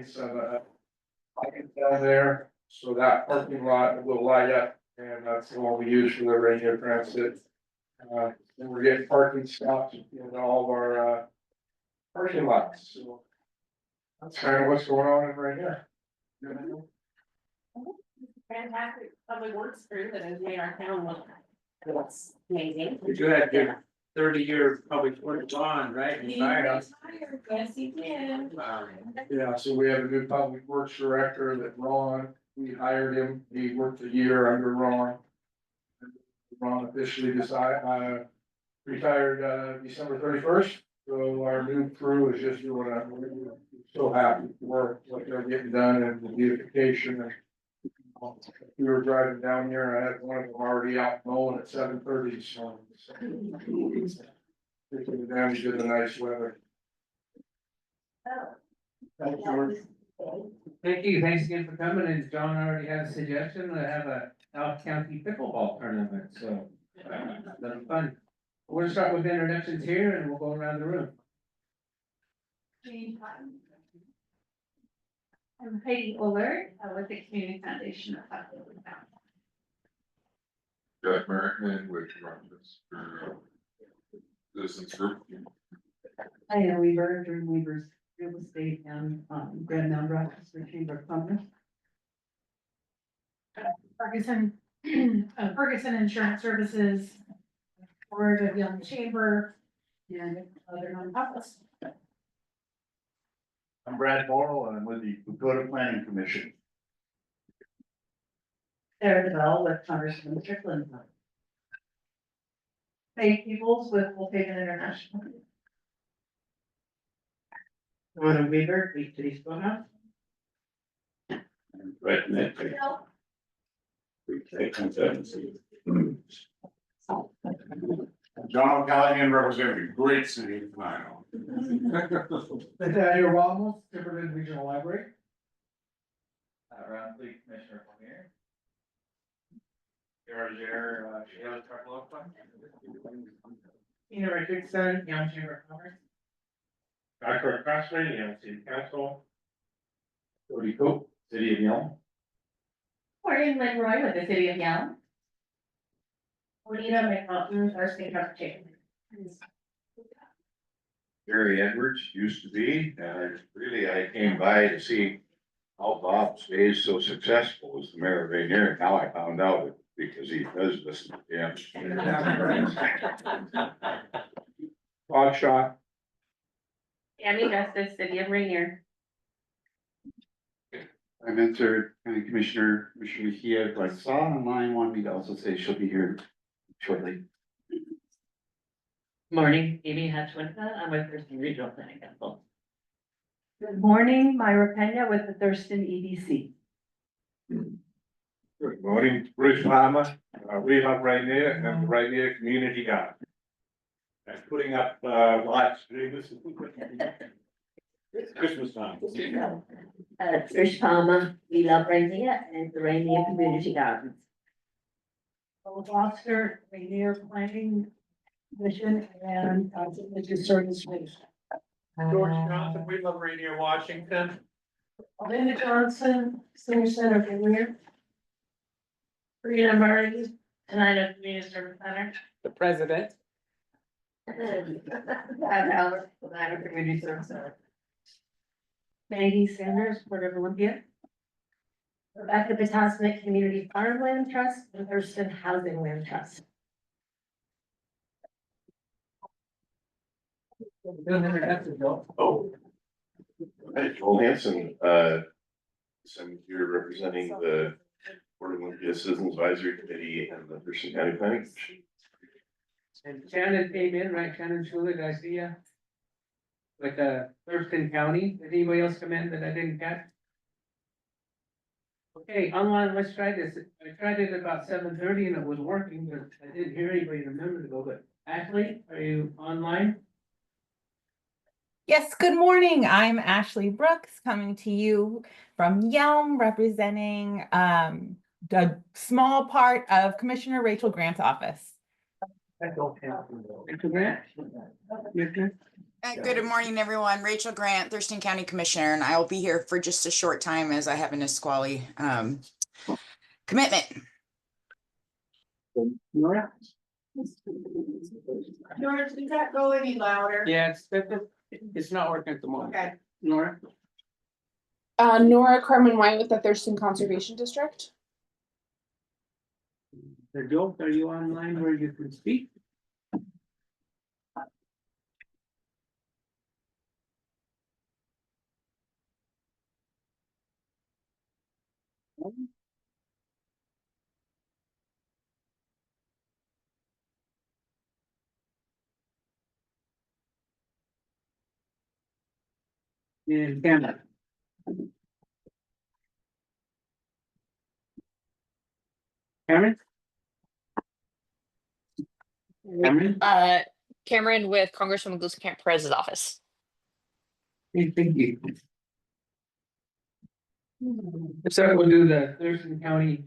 some lighting down there, so that parking lot will light up, and that's the one we use for the Rainier transit. And we're getting parking spots in all of our parking lots, so that's kind of what's going on right here. Fantastic public works crew that has made our town look. That's amazing. You had your 30-year public works bond, right? He You fired retired. us. Yes, he did. Yeah, so we have a new public works director that Ron, we hired him, he worked a year under Ron. Ron officially retired, December 31st, so our new crew is just doing we're so happy for what they're getting done and the beautification. And we were driving down here, I had one of them already out mowing at 7:30, so. They took advantage of the nice weather. Thanks, George. Thank you, thanks again for coming, and John already had a suggestion to have a South County pickleball tournament, so. That'll be fun. We'll start with introductions here and we'll go around the room. I'm Heidi Uller with the Community Foundation of Buffalo. Jack Merrickman with Rochester Citizens Group. I am Weaver, during Weaver's Real Estate and Grand Mountain Rochester Chamber of Commerce. Ferguson, Ferguson Insurance Services, Board of Young Chamber, and other nonprofits. I'm Brad Morrow, and I'm with the Dakota Planning Commission. Sarah DeBell with Congressman Strickland. Faith Peoples with Volkswagen International. Rhoda Weaver, Big City Schoolhouse. Right. John O'Callaghan representing the great city of Plano. Nathaniel Ramos, Timberland Regional Library. Round three, Commissioner Rainier. Your Shale Truck Local. Tina Richardson, Young Chamber of Commerce. Dr. Crossman, Young City Council. Cody Cope, City of Yelm. Morning, Lynn Roy with the City of Young. Juanita McNaughton, our state representative. Gary Edwards used to be, and I came by to see how Bob stays so successful as the mayor of Rainier. Now I found out it because he does listen to him. Bob Shaw. Tammy Justice, City of Rainier. I'm answered County Commissioner Mejia, who I saw online, wanted me to also say she'll be here shortly. Morning, Amy Hatchwinka, I'm with Thurston Regional Planning Council. Good morning, Myra Pena with the Thurston EDC. Good morning, Bruce Palmer, we love Rainier and the Rainier Community Garden. And putting up lights during this. Christmas time. Trish Palmer, we love Rainier and the Rainier Community Gardens. Paul Foster, Rainier Planning Commission and Religious Service. George Johnson, we love Rainier, Washington. Linda Johnson, Senior Center for Rainier. Rita Murray, Tenino Community Service Center. The president. Community Service Center. Maggie Sanders, Port of Olympia. Rebecca Potasnik Community Farmland Trust and Thurston Housing Land Trust. Oh. Hi, Joel Hanson, I'm here representing the Port of Olympia Citizens Advisory Committee and the Thurston County Planning Commission. And Shannon came in, right? Shannon Schuler, did I see ya? With Thurston County, did anybody else come in that I didn't catch? Okay, online, let's try this. I tried it about 7:30 and it was working, but I didn't hear anybody remember to go, but Ashley, are you online? Yes, good morning. I'm Ashley Brooks coming to you from Yelm, representing the small part of Commissioner Rachel Grant's office. I don't have. Grant? Good morning, everyone. Rachel Grant, Thurston County Commissioner, and I will be here for just a short time as I have an Nisqually commitment. Nora? George, does that go any louder? Yeah, it's not working at the moment. Okay. Nora? Nora Carmen White with the Thurston Conservation District. There, Joe, are you online where you can speak? And Cameron. Cameron? Cameron? Cameron with Congresswoman Gluska Perez's office. Hey, thank you. So we'll do the Thurston County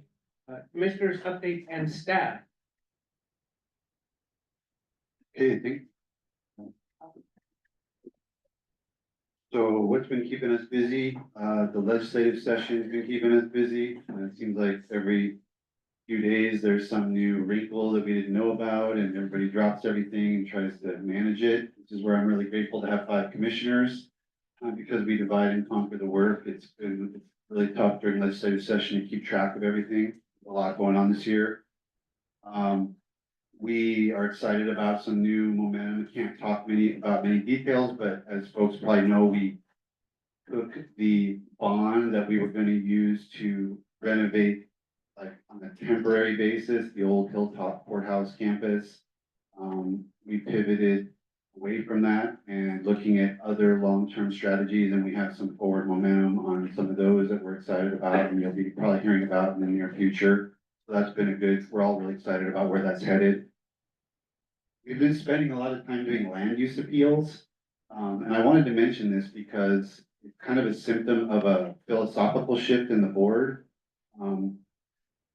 Commissioners update and staff. Okay, thank. So what's been keeping us busy? The legislative session has been keeping us busy. It seems like every few days, there's some new wrinkle that we didn't know about, and everybody drops everything and tries to manage it. This is where I'm really grateful to have 5 commissioners. Because we divide and conquer the work, it's really tough during legislative session to keep track of everything. A lot going on this year. We are excited about some new momentum. I can't talk about many details, but as folks probably know, we took the bond that we were going to use to renovate, like on a temporary basis, the old Hilltop Courthouse campus. We pivoted away from that and looking at other long-term strategies, and we have some forward momentum on some of those that we're excited about, and you'll be probably hearing about in the near future. So that's been we're all really excited about where that's headed. We've been spending a lot of time doing land use appeals. And I wanted to mention this because it's kind of a symptom of a philosophical shift in the board.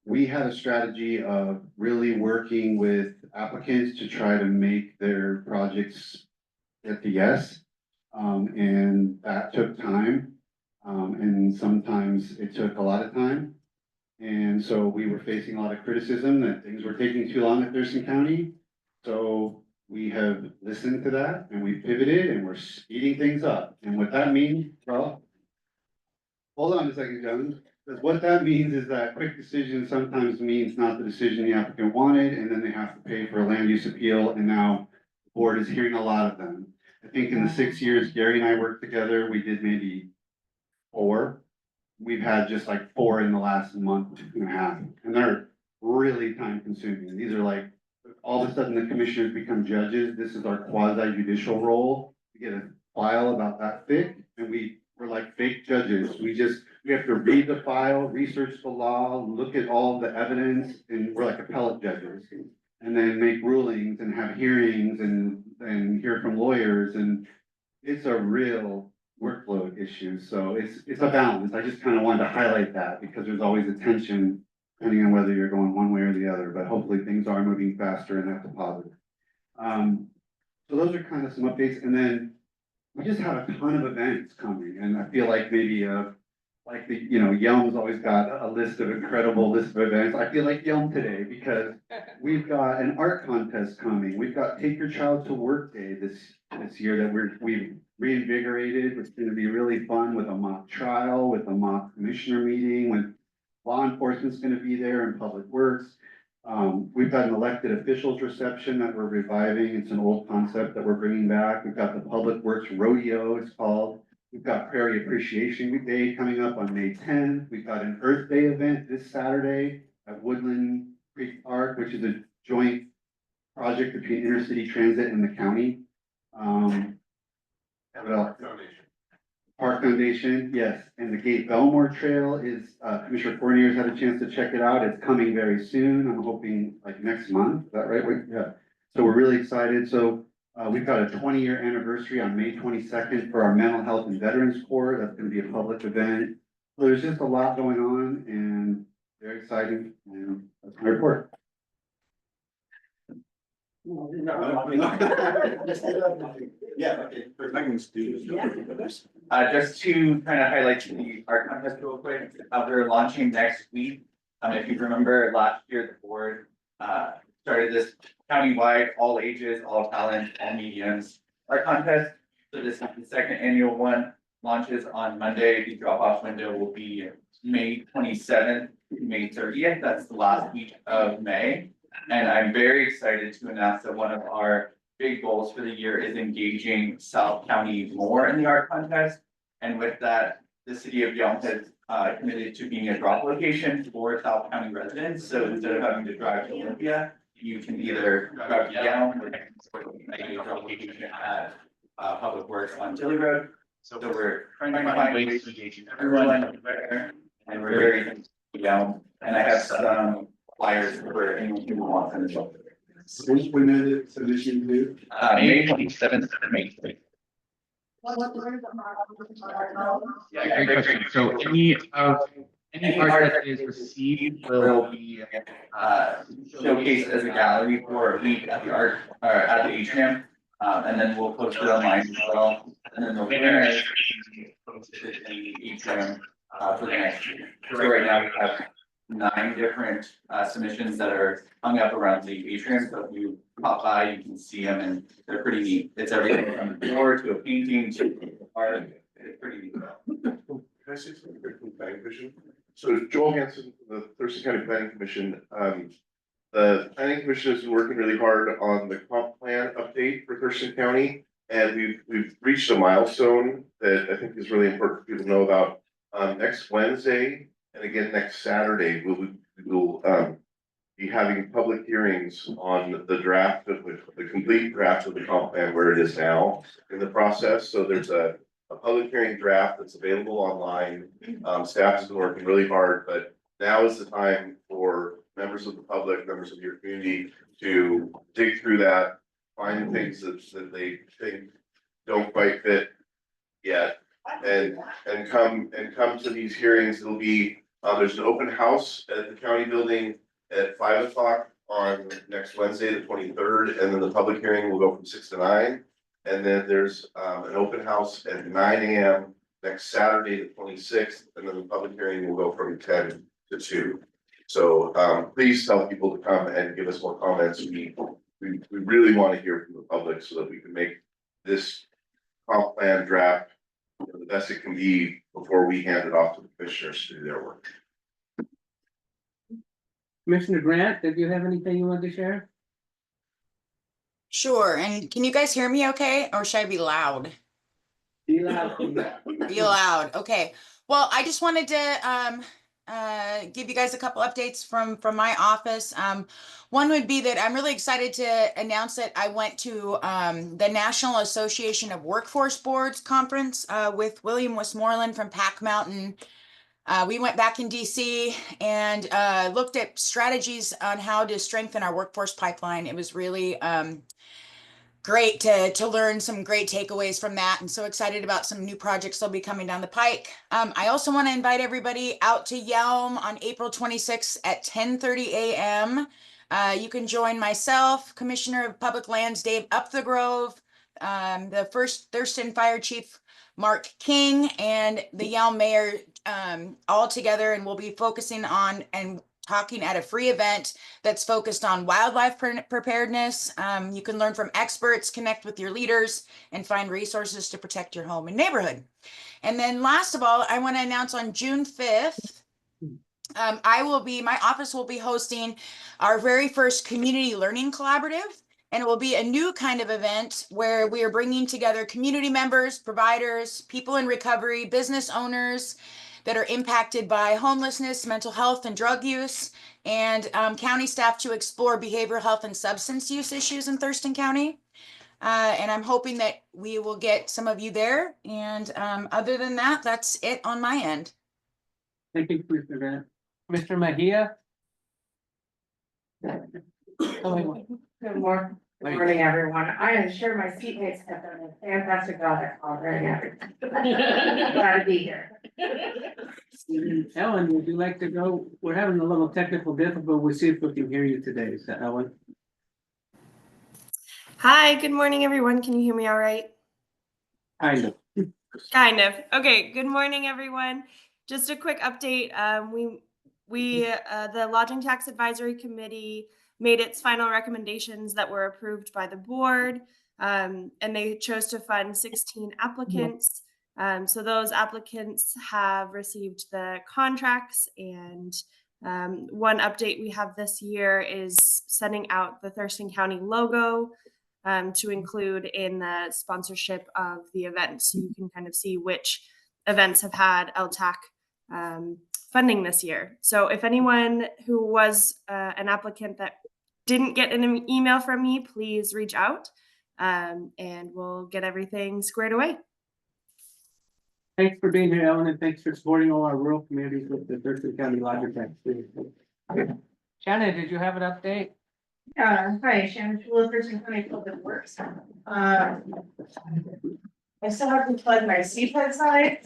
We had a strategy of really working with applicants to try to make their projects get the yes. And that took time. And sometimes it took a lot of time. And so we were facing a lot of criticism that things were taking too long at Thurston County. So we have listened to that and we pivoted and we're speeding things up. And what that means, well, hold on a second, John. Because what that means is that quick decision sometimes means not the decision the applicant wanted, and then they have to pay for a land use appeal, and now the board is hearing a lot of them. I think in the 6 years Gary and I worked together, we did maybe 4. We've had just like 4 in the last month and a half, and they're really time consuming. These are like, all of a sudden the commissioners become judges. This is our quasi judicial role. We get a file about that thick, and we're like fake judges. We have to read the file, research the law, look at all the evidence, and we're like appellate judges. And then make rulings and have hearings and hear from lawyers, and it's a real workload issue. So it's a balance. I just kind of wanted to highlight that because there's always a tension depending on whether you're going one way or the other, but hopefully things are moving faster and that's a positive. So those are kind of some updates, and then we just have a ton of events coming, and I feel like maybe Yelm's always got a incredible list of events. I feel like Yelm today because we've got an art contest coming. We've got Take Your Child to Work Day this year that we've reinvigorated. It's going to be really fun with a mock trial, with a mock commissioner meeting, with law enforcement's going to be there and public works. We've got an elected officials reception that we're reviving. It's an old concept that we're bringing back. We've got the Public Works Rodeo, it's called. We've got Prairie Appreciation Day coming up on May 10th. We've got an Earth Day event this Saturday at Woodland Creek Park, which is a joint project between Intercity Transit and the county. What else? Park Foundation, yes, and the Gate Belmore Trail is, Commissioner Fournier's had a chance to check it out. It's coming very soon. I'm hoping like next month. Is that right? Yeah. So we're really excited. So we've got a 20-year anniversary on May 22nd for our Mental Health and Veterans Corps. That's going to be a public event. So there's just a lot going on and very exciting. And that's my report. Yeah, okay. Just to kind of highlight our contest real quick, we're launching next week. If you remember last year, the board, started this countywide, all ages, all talent, all mediums, our contest. So this is the second annual one, launches on Monday. The drop-off window will be May 27th, May 30th. That's the last week of May. And I'm very excited to announce that one of our big goals for the year is engaging South County more in the art contest. And with that, the city of Yelm has committed to being a drop location for South County residents. So instead of having to drive to Olympia, you can either drive to Yelm or make a drop location at Public Works on Tilly Road. So we're trying to find ways to engage everyone there, and we're very thankful to Yelm. And I have some flyers for anyone who wants them as well. When is it submission due? May 27th, May 3rd. Yeah, great question. So any art that is received will be Showcased as a gallery for a week at the art, at the atrium. And then we'll post it online as well. And then the winner is posted in the atrium, for the next year. So right now we have 9 different submissions that are hung up around the atrium. So if you pop by, you can see them, and they're pretty neat. It's everything from the door to a painting to art. It's pretty neat. Can I say something quick from the planning commission? So Joel Hanson, from the Thurston County Planning Commission, the planning commission has been working really hard on the comp plan update for Thurston County. And we've reached a milestone that I think is really important for people to know about. Next Wednesday and again next Saturday, we'll be having public hearings on the draft of the complete draft of the comp plan where it is now in the process. So there's a public hearing draft that's available online. Staff has been working really hard, but now is the time for members of the public, members of your community to dig through that, find things that they think don't quite fit yet, and come to these hearings. It'll be, there's an open house at the county building at 5 o'clock on next Wednesday, the 23rd, and then the public hearing will go from 6 to 9. And then there's an open house at 9 a.m. next Saturday, the 26th, and then the public hearing will go from 10 to 2. So please tell people to come and give us more comments. We really want to hear from the public so that we can make this comp plan draft the best it can be before we hand it off to the commissioners to do their work. Commissioner Grant, did you have anything you wanted to share? Sure, and can you guys hear me okay, or should I be loud? Be loud. Be loud, okay. Well, I just wanted to give you guys a couple updates from my office. One would be that I'm really excited to announce that I went to the National Association of Workforce Boards conference with William Westmoreland from Pack Mountain. We went back in DC and looked at strategies on how to strengthen our workforce pipeline. It was really great to learn some great takeaways from that, and so excited about some new projects that'll be coming down the pike. I also want to invite everybody out to Yelm on April 26th at 10:30 a.m. You can join myself, Commissioner of Public Lands Dave Upthegrove, the first Thurston Fire Chief Mark King, and the Yelm Mayor all together, and we'll be focusing on and talking at a free event that's focused on wildlife preparedness. You can learn from experts, connect with your leaders, and find resources to protect your home and neighborhood. And then last of all, I want to announce on June 5th, my office will be hosting our very first community learning collaborative. And it will be a new kind of event where we are bringing together community members, providers, people in recovery, business owners that are impacted by homelessness, mental health, and drug use, and county staff to explore behavioral health and substance use issues in Thurston County. And I'm hoping that we will get some of you there. And other than that, that's it on my end. Thank you, Commissioner Grant. Mr. Mejia? Good morning, everyone. I am sure my seatmates have done a fantastic job at already. Glad to be here. Ellen, would you like to go? We're having a little technical difficulty. We'll see if we can hear you today. Is that Ellen? Hi, good morning, everyone. Can you hear me all right? Kind of. Kind of. Okay, good morning, everyone. Just a quick update. The Lodging Tax Advisory Committee made its final recommendations that were approved by the board. And they chose to fund 16 applicants. So those applicants have received the contracts, and one update we have this year is sending out the Thurston County logo to include in the sponsorship of the event. So you can kind of see which events have had LTAC funding this year. So if anyone who was an applicant that didn't get an email from me, please reach out and we'll get everything squared away. Thanks for being here, Ellen, and thanks for supporting all our rural communities with the Thurston County Lodging Tax. Shannon, did you have an update? Hi, Shannon Tool, Thurston County Public Works. I still have to plug my CPAD side,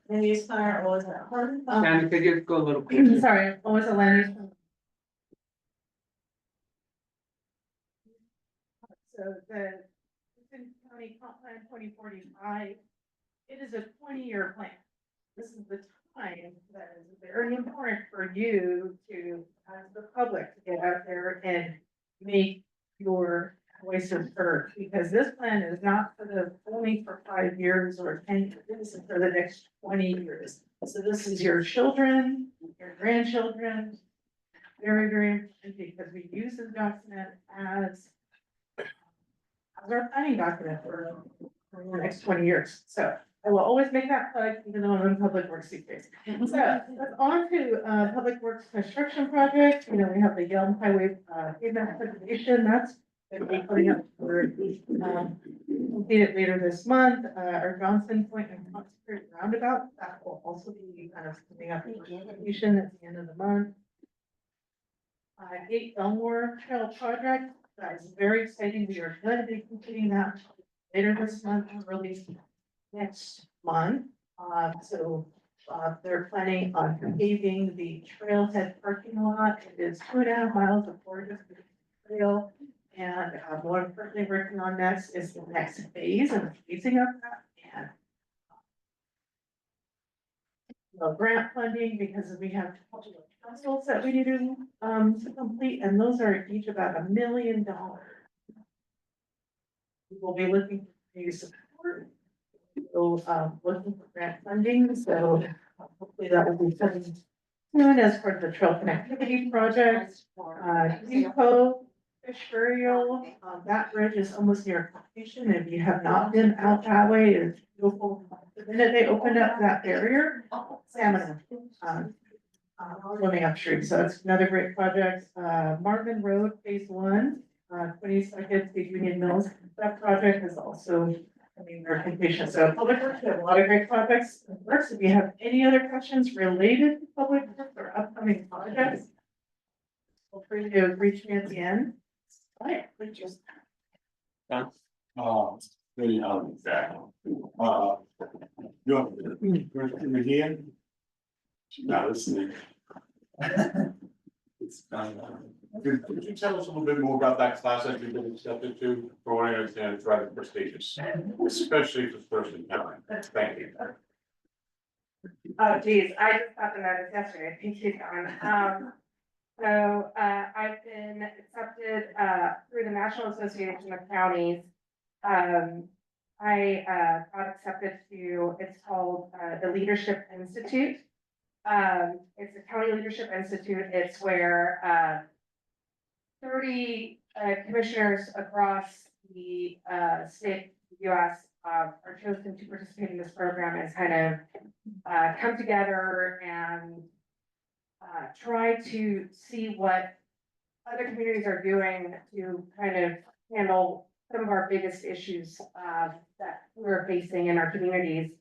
land use plan, or was it? Shannon, could you go a little closer? Sorry, what was the land use plan? So the Thurston County Comp Plan 2045, it is a 20-year plan. This is the time that is very important for you to, as the public, to get out there and make your voices heard, because this plan is not for only for 5 years or 10 years, this is for the next 20 years. So this is your children, your grandchildren, very, very important, because we use this document as our planning document for the next 20 years. So I will always make that plug, even though I'm in public works these days. So let's on to public works construction projects. You know, we have the Yelm Highway pavement preservation. That's going to be coming up for completed later this month. Our Johnson Point and Concert Roundabout, that will also be kind of coming up for completion at the end of the month. 8 Elmore Trail project. That is very exciting. We are going to be completing that later this month and release next month. They're planning on paving the trailhead parking lot. It is 2.5 miles of gorgeous trail. And what I'm currently working on next is the next phase and the phasing of that. And grant funding, because we have councils that we need to complete, and those are each about $1 million. We will be looking for your support. So looking for grant funding, so hopefully that will be coming soon as part of the trail connectivity project. Depot Fish Burial, that bridge is almost near completion. If you have not been out that way, it's beautiful. The minute they opened up that barrier, salmon swimming upstream. So it's another great project. Marvin Road Phase 1, 22nd State Union Mills. That project is also their completion. So public works, we have a lot of great projects. First, if you have any other questions related to public works or upcoming projects, feel free to reach me at the end. Right, please just. Very that. You're here? Not listening. Could you tell us a little bit more about that class that you've been accepted to? For what I understand, it's rather prestigious, especially for Thurston County. Thank you. Oh geez, I just got the notice yesterday. Thank you, Don. So I've been accepted through the National Association of Counties. I got accepted to, it's called the Leadership Institute. It's the County Leadership Institute. It's where 30 commissioners across the state US are chosen to participate in this program and kind of come together and try to see what other communities are doing to kind of handle some of our biggest issues that we're facing in our communities.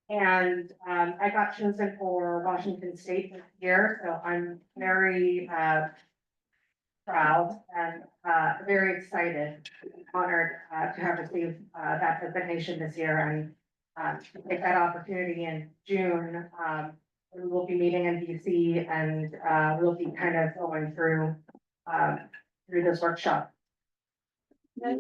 And I got chosen for Washington State this year, so I'm very proud and very excited, honored to have received that designation this year and take that opportunity in June. We will be meeting in DC and we'll be kind of going through this workshop. Was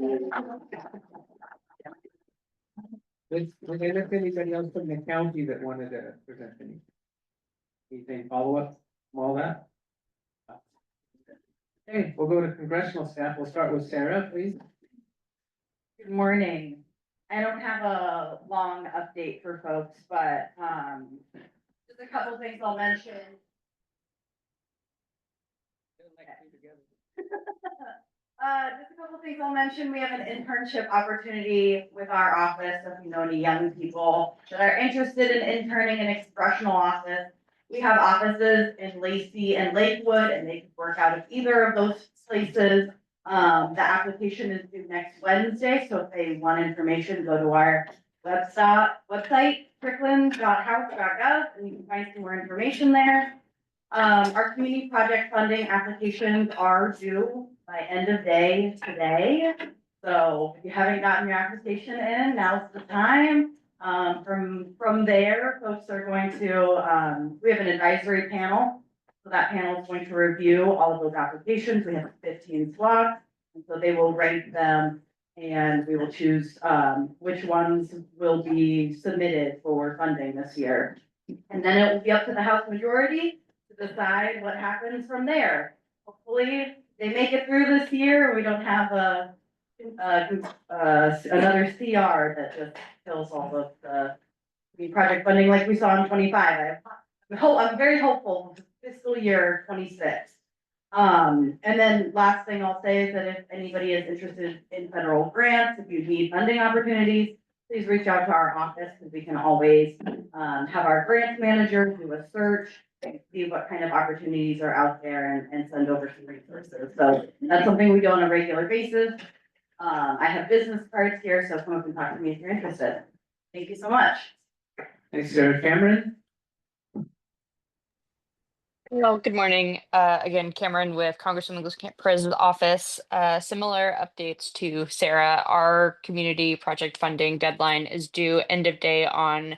there anybody else from the county that wanted to present anything follow up from all that? Okay, we'll go to congressional staff. We'll start with Sarah, please. Good morning. I don't have a long update for folks, but, just a couple things I'll mention. Just a couple things I'll mention. We have an internship opportunity with our office. If you know any young people that are interested in interning in expressional office, we have offices in Lacey and Lakewood, and they can work out of either of those places. The application is due next Wednesday, so if they want information, go to our website, strickland.house.gov, and you can find some more information there. Our community project funding applications are due by end of day today. So if you haven't gotten your application in, now's the time. From there, folks are going to, we have an advisory panel. So that panel is going to review all of those applications. We have 15 slots. And so they will rank them and we will choose, which ones will be submitted for funding this year. And then it will be up to the House majority to decide what happens from there. Hopefully, they make it through this year. We don't have another CR that just kills all of the project funding like we saw in 25. I'm very hopeful for fiscal year 26. And then last thing I'll say is that if anybody is interested in federal grants, if you need funding opportunities, please reach out to our office because we can always have our grants manager do a search, see what kind of opportunities are out there and send over some resources. So that's something we do on a regular basis. I have business cards here, so come up and talk to me if you're interested. Thank you so much. Thanks, Sarah. Cameron? Well, good morning. Again, Cameron with Congresswoman Gluska Camp Perez's office. Similar updates to Sarah. Our community project funding deadline is due end of day on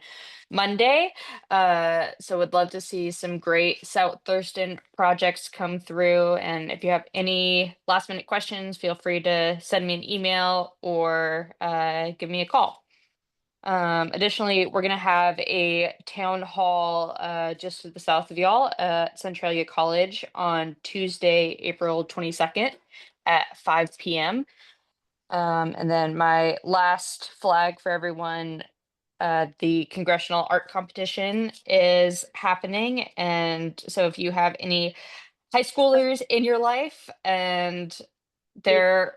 Monday. So would love to see some great South Thurston projects come through. And if you have any last minute questions, feel free to send me an email or give me a call. Additionally, we're gonna have a town hall just to the south of y'all at Centralia College on Tuesday, April 22nd at 5 p.m. And then my last flag for everyone, the Congressional Art Competition is happening. And so if you have any high schoolers in your life and they're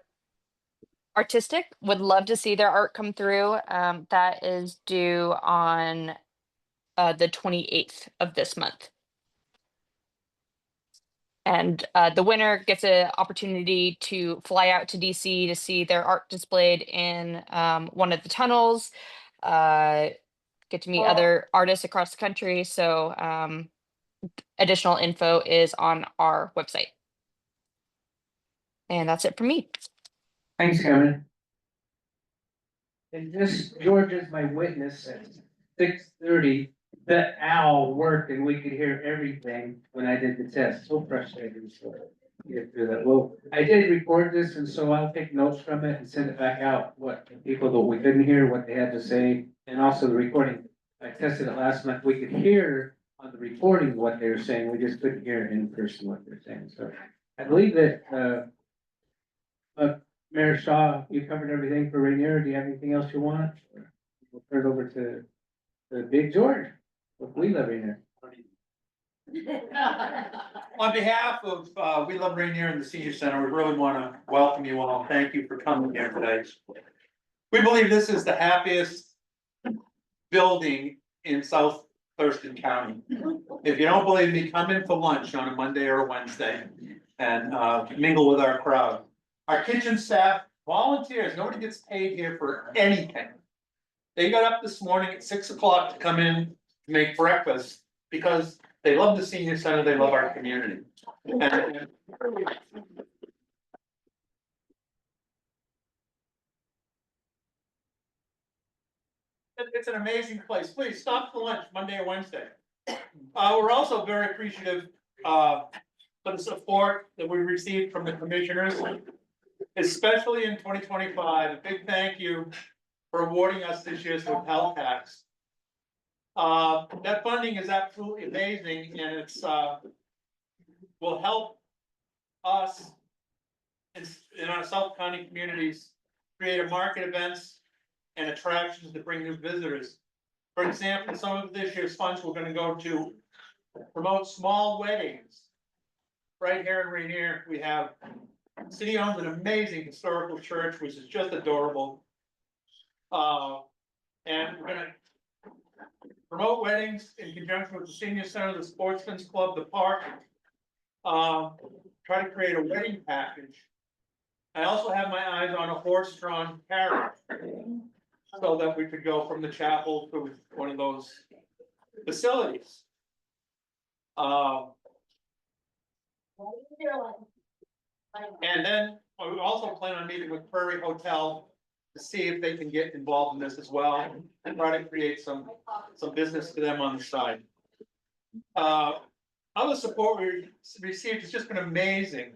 artistic, would love to see their art come through. That is due on the 28th of this month. And the winner gets an opportunity to fly out to DC to see their art displayed in one of the tunnels, get to meet other artists across the country. So additional info is on our website. And that's it for me. Thanks, Cameron. And just George is my witness at 6:30. The owl worked and we could hear everything when I did the test. So frustrating. So get through that. Well, I did record this and so I'll take notes from it and send it back out. What the people that we couldn't hear, what they had to say, and also the recording. I tested it last month. We could hear on the recording what they were saying. We just couldn't hear in person what they're saying. So I believe that Mayor Shaw, you covered everything for Rainier. Do you have anything else you want? We'll turn it over to the Big George. We love Rainier. On behalf of We Love Rainier and the Senior Center, we really want to welcome you all. Thank you for coming here today. We believe this is the happiest building in South Thurston County. If you don't believe me, come in for lunch on a Monday or a Wednesday and mingle with our crowd. Our kitchen staff, volunteers, nobody gets paid here for anything. They got up this morning at 6 o'clock to come in to make breakfast because they love the senior center, they love our community. And it's an amazing place. Please stop for lunch Monday or Wednesday. We're also very appreciative for the support that we received from the commissioners. especially in 2025. A big thank you for awarding us this year's hotel tax. That funding is absolutely amazing, and it's, will help us in our South County communities create a market events and attractions to bring new visitors. For example, some of this year's funds we're gonna go to promote small weddings. Right here in Rainier, we have, city owns an amazing historical church, which is just adorable. And we're gonna promote weddings in conjunction with the senior center, the sportsman's club, the park. Try to create a wedding package. I also have my eyes on a horse-drawn carriage, so that we could go from the chapel to one of those facilities. And then we also plan on meeting with Prairie Hotel to see if they can get involved in this as well and try to create some business to them on the side. Other support we received has just been amazing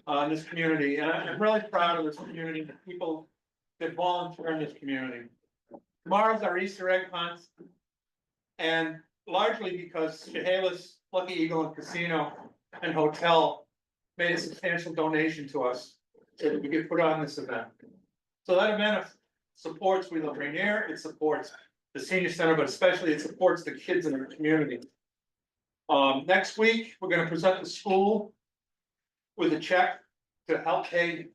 in this community, and I'm really proud of this community, the people that volunteer in this community. Tomorrow's our Easter egg hunt, and largely because Chehalis, Lucky Eagle and Casino and Hotel made a substantial donation to us so that we could put on this event. So that event supports We Love Rainier, it supports the senior center, but especially it supports the kids in our community. Next week, we're gonna present the school with a check to help pay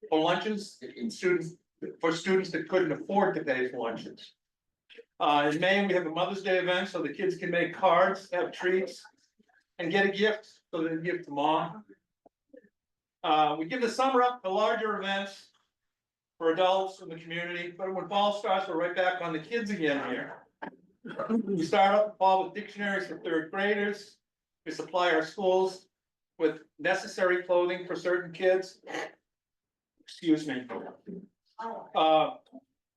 for lunches for students that couldn't afford to pay for lunches. In May, we have a Mother's Day event, so the kids can make cards, have treats, and get a gift, so they can give to mom. We give the summer up to larger events for adults in the community, but when fall starts, we're right back on the kids again here. We start up the fall with dictionaries for third graders. We supply our schools with necessary clothing for certain kids. Excuse me.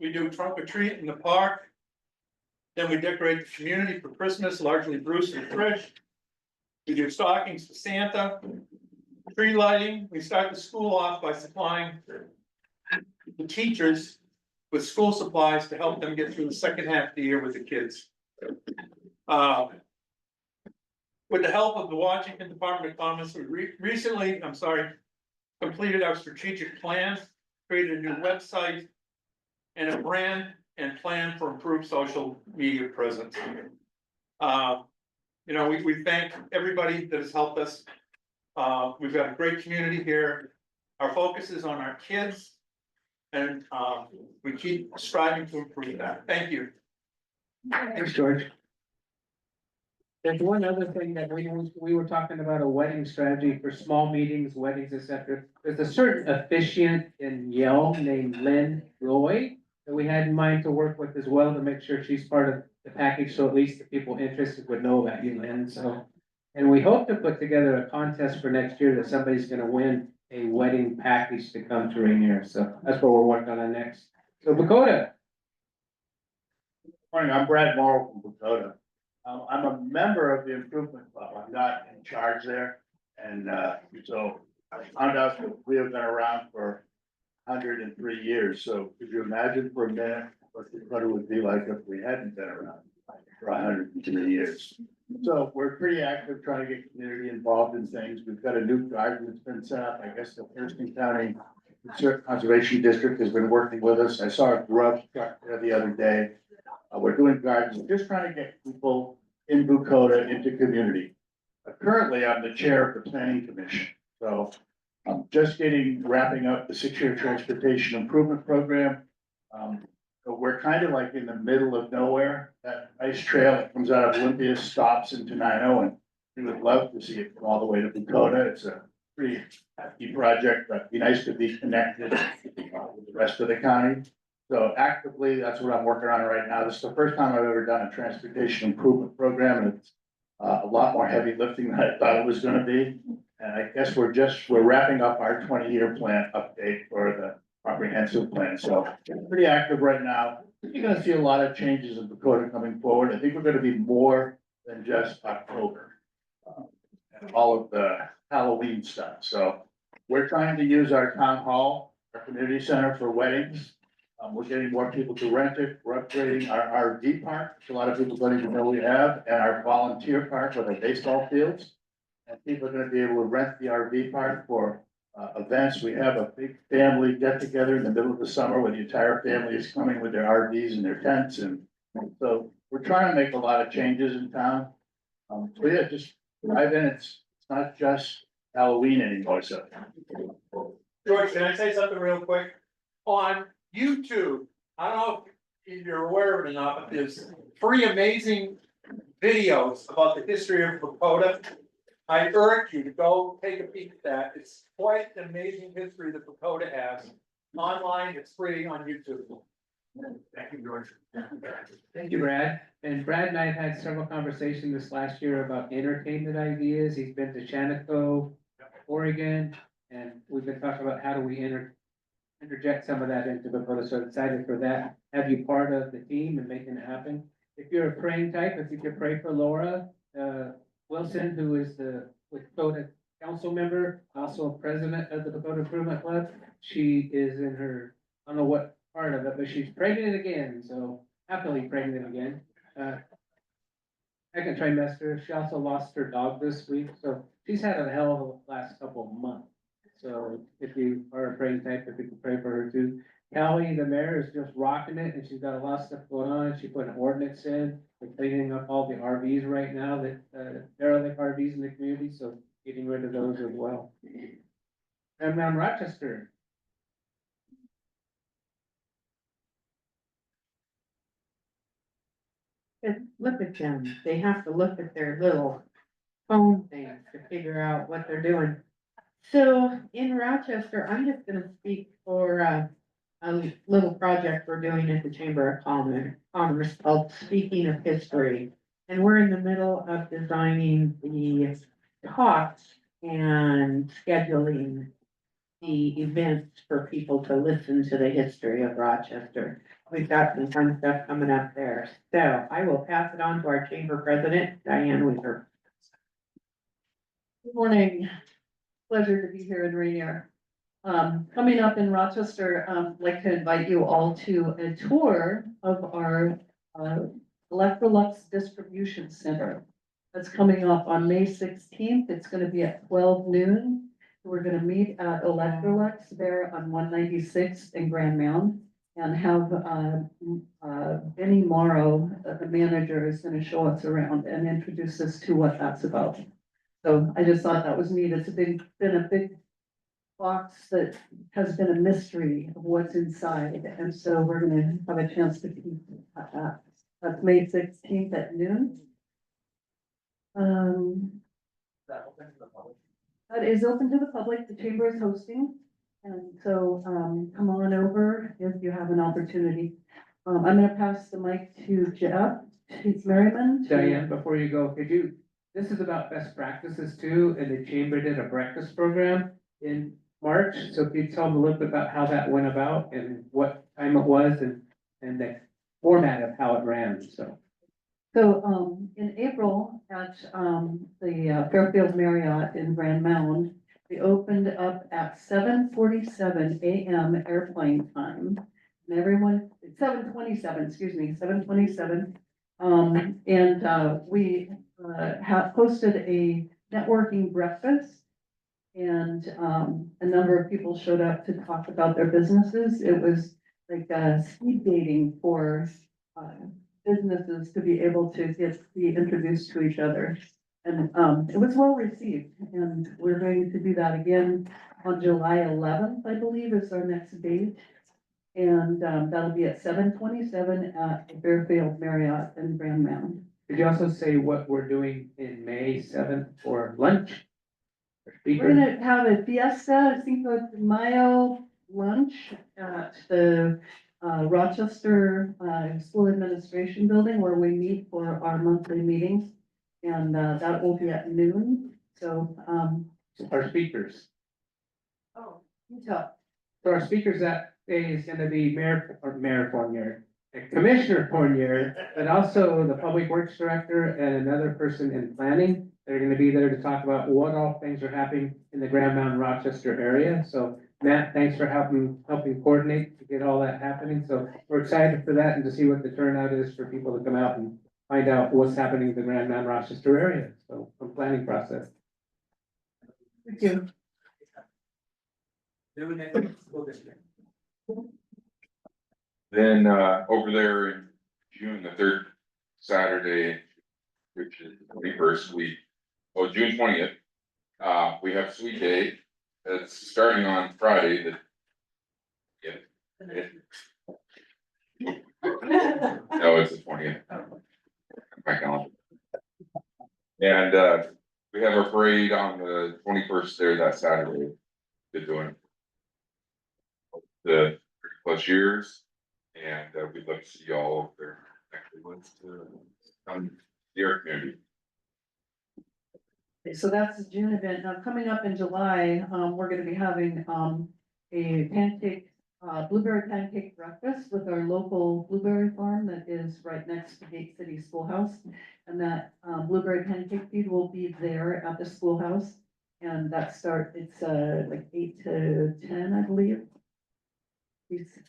We do trunk or treat in the park. Then we decorate the community for Christmas, largely Bruce and Trish. We do stockings for Santa. Tree lighting, we start the school off by supplying the teachers with school supplies to help them get through the second half of the year with the kids. With the help of the Washington Department of Commerce, we recently, completed our strategic plan, created a new website and a brand and plan for improved social media presence. We thank everybody that has helped us. We've got a great community here. Our focus is on our kids. And we keep striving to improve that. Thank you. Thanks, George. There's one other thing that we were talking about, a wedding strategy for small meetings, weddings, etc. There's a certain officiant in Yale named Lynn Roy that we had in mind to work with as well to make sure she's part of the package, so at least the people interested would know about you, Lynn. So, and we hope to put together a contest for next year that somebody's gonna win a wedding package to come to Rainier. So that's what we're working on next. So Dakota. Morning, I'm Brad Morrow from Dakota. I'm a member of the improvement club. I'm not in charge there. And so I found out that we have been around for 103 years. So could you imagine for a minute what it would be like if we hadn't been around for 103 years? So we're pretty active trying to get community involved in things. We've got a new garden that's been set up. I guess the Thurston County Conservation District has been working with us. I saw a grub truck there the other day. We're doing gardens, just trying to get people in Bucota into community. Currently, I'm the chair of the planning commission. So I'm just wrapping up the 6-year transportation improvement program. So we're kind of like in the middle of nowhere. That nice trail that comes out of Olympia stops in Tenino, and we would love to see it come all the way to Bucota. It's a pretty hefty project, but it'd be nice to be connected with the rest of the county. So actively, that's what I'm working on right now. This is the first time I've ever done a transportation improvement program, and it's a lot more heavy lifting than I thought it was gonna be. And I guess we're wrapping up our 20-year plan update for the comprehensive plan. So pretty active right now. You're gonna see a lot of changes in Dakota coming forward. I think we're gonna be more than just October. And all of the Halloween stuff. So we're trying to use our town hall, our community center for weddings. We're getting more people to rent it, we're upgrading our RV park, which a lot of people don't even know we have, and our volunteer park with our baseball fields. And people are gonna be able to rent the RV park for events. We have a big family get together in the middle of the summer where the entire family is coming with their RVs and their tents, and so we're trying to make a lot of changes in town. So yeah, just drive in, it's not just Halloween anymore, so. George, can I say something real quick? On YouTube, I don't know if you're aware of it or not, but there's 3 amazing videos about the history of Lakota. I urge you to go take a peek at that. It's quite an amazing history that Lakota has. Online, it's free on YouTube. Thank you, George. Thank you, Brad. And Brad and I have had several conversations this last year about entertainment ideas. He's been to Shaniko, Oregon, and we've been talking about how do we interject some of that into the photo. So excited for that. Have you part of the team and making it happen. If you're a praying type, if you could pray for Laura Wilson, who is the Dakota council member, also president of the Dakota Improvement Club. She is in her, I don't know what part of it, but she's pregnant again, so happily pregnant again. Second trimester. She also lost her dog this week, so she's had a hell of a last couple of months. So if you are a praying type, if you can pray for her too. Callie, the mayor, is just rocking it, and she's got a lot of stuff going on. She put an ordinance in, we're cleaning up all the RVs right now, that derelict RVs in the community, so getting rid of those as well. And around Rochester. Look at them, they have to look at their little phone things to figure out what they're doing. So in Rochester, I'm just gonna speak for a little project we're doing at the Chamber of Commerce called Speaking of History. And we're in the middle of designing the talks and scheduling the events for people to listen to the history of Rochester. We've got some fun stuff coming up there. So I will pass it on to our chamber president, Diane Weaver. Good morning. Pleasure to be here in Rainier. Coming up in Rochester, I'd like to invite you all to a tour of our Electrolux Distribution Center. That's coming up on May 16th. It's gonna be at 12 noon. We're gonna meet at Electrolux there on 196th in Grand Mound and have Benny Morrow, the manager, is gonna show us around and introduce us to what that's about. So I just thought that was neat. It's been a big box that has been a mystery of what's inside. And so we're gonna have a chance to peek at that. That's May 16th at noon. That is open to the public. The chamber is hosting. And so come on over if you have an opportunity. I'm gonna pass the mic to Jeff, to Merriman. Diane, before you go, this is about best practices too, and the chamber did a breakfast program in March. So can you tell them a little bit about how that went about and what time it was and the format of how it ran, so. So, in April at, the Fairfield Marriott in Grand Mound, we opened up at 7:47 AM airplane time. And everyone, 7:27, excuse me, 7:27. We have hosted a networking breakfast. And, a number of people showed up to talk about their businesses. It was like, speed dating for, businesses to be able to be introduced to each other. And it was well received, and we're going to do that again on July 11th, I believe, is our next date. And that'll be at 7:27 at the Fairfield Marriott in Grand Mound. Could you also say what we're doing in May 7th for lunch? We're gonna have a fiesta, Cinco de Mayo lunch at the Rochester School Administration Building where we meet for our monthly meetings. And that will be at noon, so. Our speakers. Oh, you tell. So our speakers that day is gonna be Mayor Fournier, Commissioner Fournier, but also the Public Works Director and another person in planning. They're gonna be there to talk about what all things are happening in the Grand Mountain Rochester area. So Matt, thanks for helping coordinate to get all that happening. So we're excited for that and to see what the turnout is for people to come out and find out what's happening in the Grand Mountain Rochester area. So from planning process. Thank you. Then, over there in June, the third Saturday, which is the 21st week, June 20th, we have Sweet Day. It's starting on Friday, no, it's the 20th. My calendar. And, we have our parade on the 21st there that Saturday. Been doing the 30+ years, and we'd love to see y'all over there. Actually, wants to come to your community. So that's the June event. Now, coming up in July, we're gonna be having, a pancake, blueberry pancake breakfast with our local blueberry farm that is right next to Gate City Schoolhouse. And that, blueberry pancake feed will be there at the schoolhouse. And it's like 8 to 10, I believe.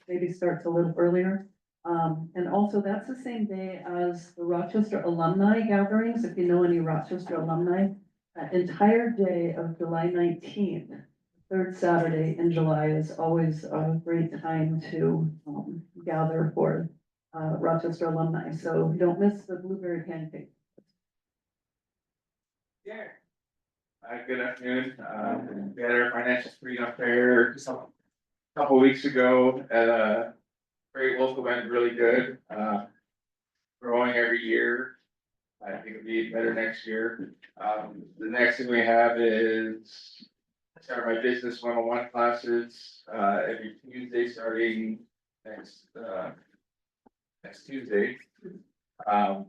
Maybe starts a little earlier. And also that's the same day as the Rochester alumni gatherings. If you know any Rochester alumni, that entire day of July 19th, third Saturday in July is always a great time to gather for Rochester alumni. So don't miss the blueberry pancake. Yeah. Good afternoon, we had our financial freedom fair just a couple weeks ago at a great local event, really good, growing every year. I think it'll be better next year. The next thing we have is start my business 101 classes, every Tuesday starting next Tuesday. Those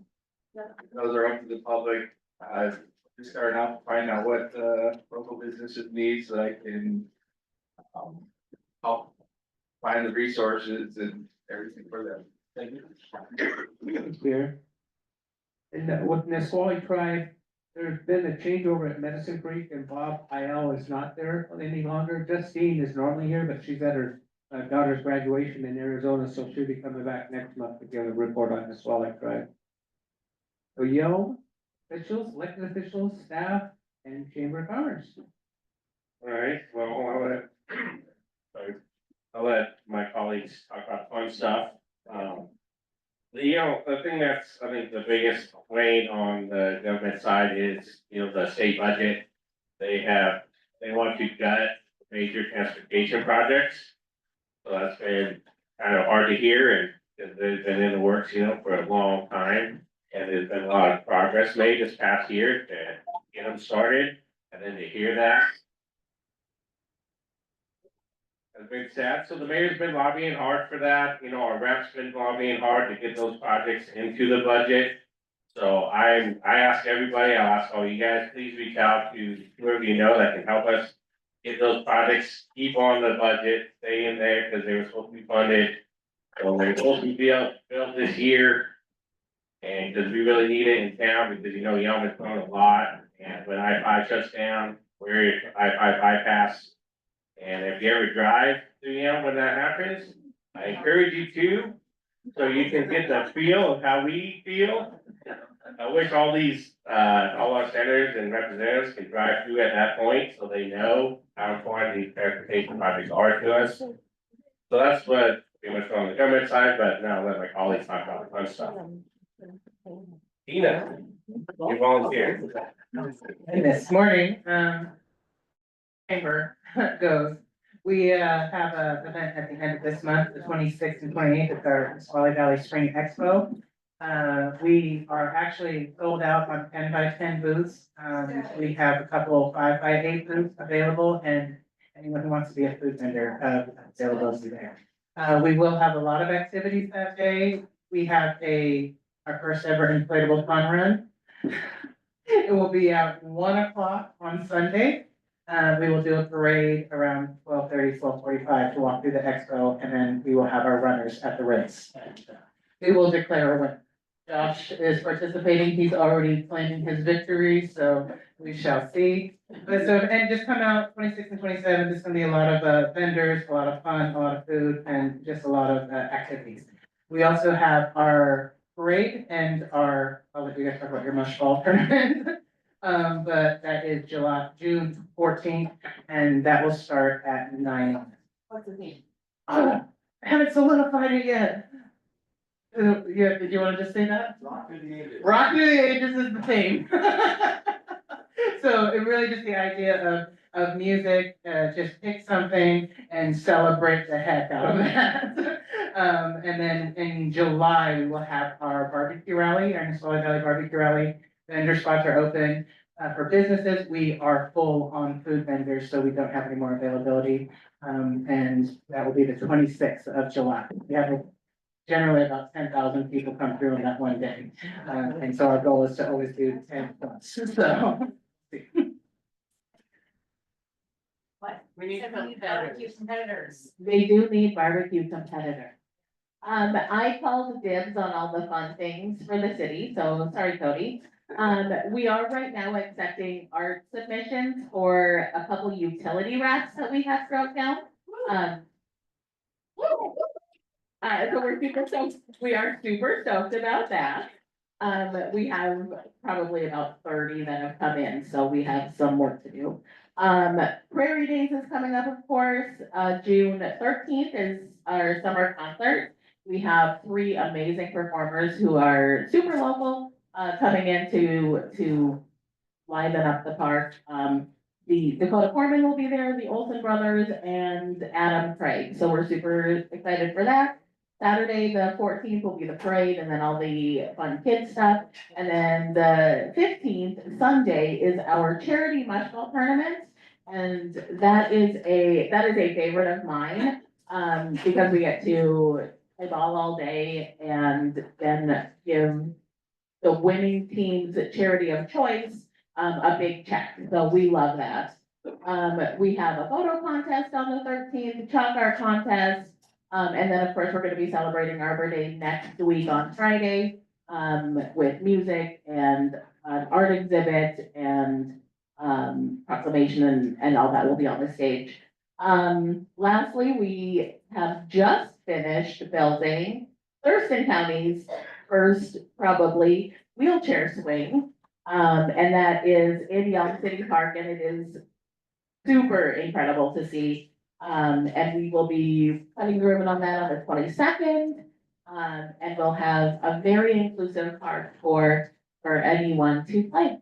are open to the public. Just starting out, finding out what local businesses need so I can help find the resources and everything for them. Thank you. Clear. And with Nisqually Tribe, there's been a changeover at Medicine Creek and Bob Ayel is not there any longer. Justine is normally here, but she's at her daughter's graduation in Arizona, so she'll be coming back next month to give a report on Nisqually Tribe. So Yale officials, elected officials, staff, and Chamber of Commerce. All right, well, I'll let my colleagues talk about fun stuff. The thing that's, I think, the biggest complaint on the government side is, the state budget. They want to gut major transportation projects. So that's been kind of hard to hear, and they've been in the works, for a long time. And there's been a lot of progress made this past year to get them started, and then to hear that has been sad. So the mayor's been lobbying hard for that. Our reps been lobbying hard to get those projects into the budget. So I ask everybody, I'll ask all you guys, please reach out to whoever you know that can help us get those projects, keep on the budget, stay in there, because they were supposed to be funded. So they're supposed to be built this year. And because we really need it in town, because Yelm has grown a lot, and when I-5 shuts down, where I-5 bypass. And if you ever drive through Yelm when that happens, I encourage you to, so you can get the feel of how we feel. I wish all our senators and representatives can drive through at that point, so they know how important these transportation projects are to us. So that's what pretty much on the government side, but now I'll let my colleagues talk about the fun stuff. Tina, you volunteered. And this morning, chamber goes, we have an event at the end of this month, the 26th and 28th, it's our Nisqually Valley Spring Expo. We are actually sold out on 10x10 booths. We have a couple 5x8 booths available, and anyone who wants to be a food vendor, availability there. We will have a lot of activities that day. We have our first ever inflatable fun run. It will be at 1 o'clock on Sunday. We will do a parade around 12:30, 12:45 to walk through the expo, and then we will have our runners at the race. We will declare a winner. Josh is participating. He's already planning his victory, so we shall see. But so, and just come out 26 and 27. There's gonna be a lot of vendors, a lot of fun, a lot of food, and just a lot of activities. We also have our parade and I'll let you guys talk about your mush ball tournament. But that is June 14th, and that will start at 9. What's the name? I haven't solidified it yet. Yeah, did you wanna just say that? Rock through the ages. Rock Through the Ages is the theme. So it really just the idea of music, just pick something and celebrate the heck out of that. And then in July, we will have our barbecue rally, our Nisqually Valley Barbecue Rally. Vendor spots are open. For businesses, we are full on food vendors, so we don't have any more availability. And that will be the 26th of July. We have generally about 10,000 people come through in that one day. And so our goal is to always do 10 plus, so. What? We need competitors. They do need barbecue competitors. I called dibs on all the fun things for the city, so sorry, Cody. We are right now accepting art submissions for a couple utility racks that we have throughout town. So we are super stoked about that. We have probably about 30 that have come in, so we have some work to do. Prairie Days is coming up, of course. June 13th is our summer concert. We have 3 amazing performers who are super local, coming in to liven up the park. The Dakota Foreman will be there, the Olsen brothers, and Adam Craig. So we're super excited for that. Saturday, the 14th will be the parade and then all the fun kid stuff. And then the 15th, Sunday, is our charity mush ball tournament. And that is a favorite of mine, because we get to play ball all day and then give the winning team's charity of choice a big check. So we love that. We have a photo contest on the 13th, chalk art contest. And then, of course, we're gonna be celebrating Arbor Day next week on Friday, with music and an art exhibit and, proclamation and all that will be on the stage. Lastly, we have just finished building Thurston County's first, probably, wheelchair swing. And that is in Yelm City Park, and it is super incredible to see. And we will be cutting the ribbon on that on the 22nd. And we'll have a very inclusive park for anyone to play.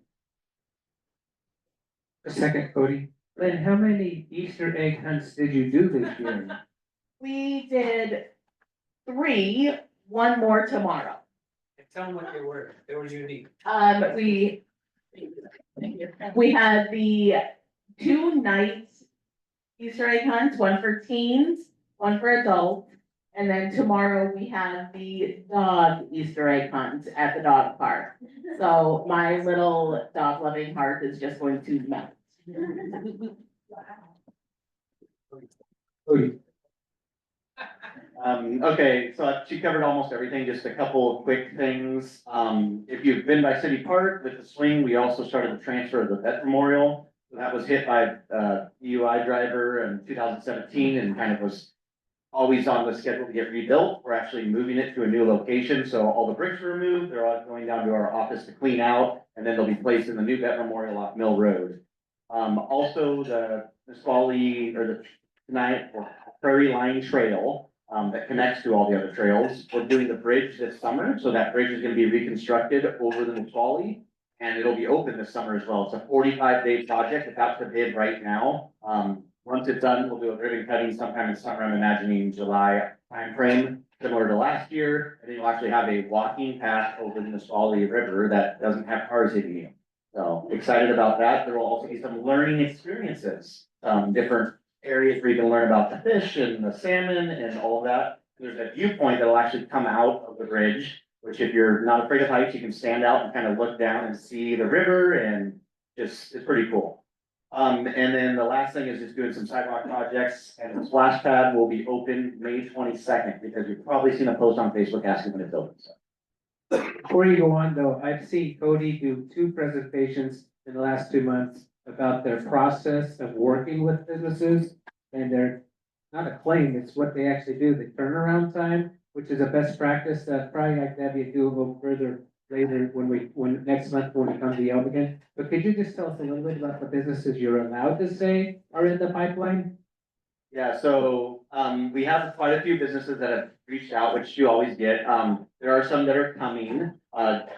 A second, Cody. Lynn, how many Easter egg hunts did you do this year? We did 3, 1 more tomorrow. Tell them what they were. They were unique. We had the 2 nights Easter egg hunts, one for teens, one for adults. And then tomorrow we have the dog Easter egg hunt at the dog park. So my little dog loving heart is just going to melt. Okay, so she covered almost everything, just a couple of quick things. If you've been by City Park with the swing, we also started the transfer of the vet memorial. So that was hit by a DUI driver in 2017 and kind of was always on the schedule to get rebuilt. We're actually moving it to a new location, so all the bricks were removed. They're all going down to our office to clean out, and then they'll be placed in the new vet memorial off Mill Road. Also the Nisqually or the tonight or Prairie Line Trail that connects to all the other trails. We're doing the bridge this summer, so that bridge is gonna be reconstructed over the Nisqually, and it'll be open this summer as well. It's a 45-day project. It's out to bid right now. Once it's done, we'll do a ribbon cutting sometime in summer. I'm imagining July timeframe, similar to last year. And then you'll actually have a walking path over the Nisqually River that doesn't have cars hitting you. So excited about that. There will also be some learning experiences, different areas where you can learn about the fish and the salmon and all of that. There's a viewpoint that will actually come out of the bridge, which if you're not afraid of heights, you can stand out and kind of look down and see the river, and it's pretty cool. And then the last thing is just doing some sidewalk projects, and the splash pad will be open May 22nd, because you've probably seen a post on Facebook asking when it's open, so. Before you go on though, I've seen Cody do 2 presentations in the last 2 months about their process of working with businesses. And they're not a claim, it's what they actually do, the turnaround time, which is a best practice that probably like to have you do a little further later when next month when we come to Yelp again. But could you just tell us a little bit about the businesses you're allowed to say are in the pipeline? Yeah, so, we have quite a few businesses that have reached out, which you always get. There are some that are coming.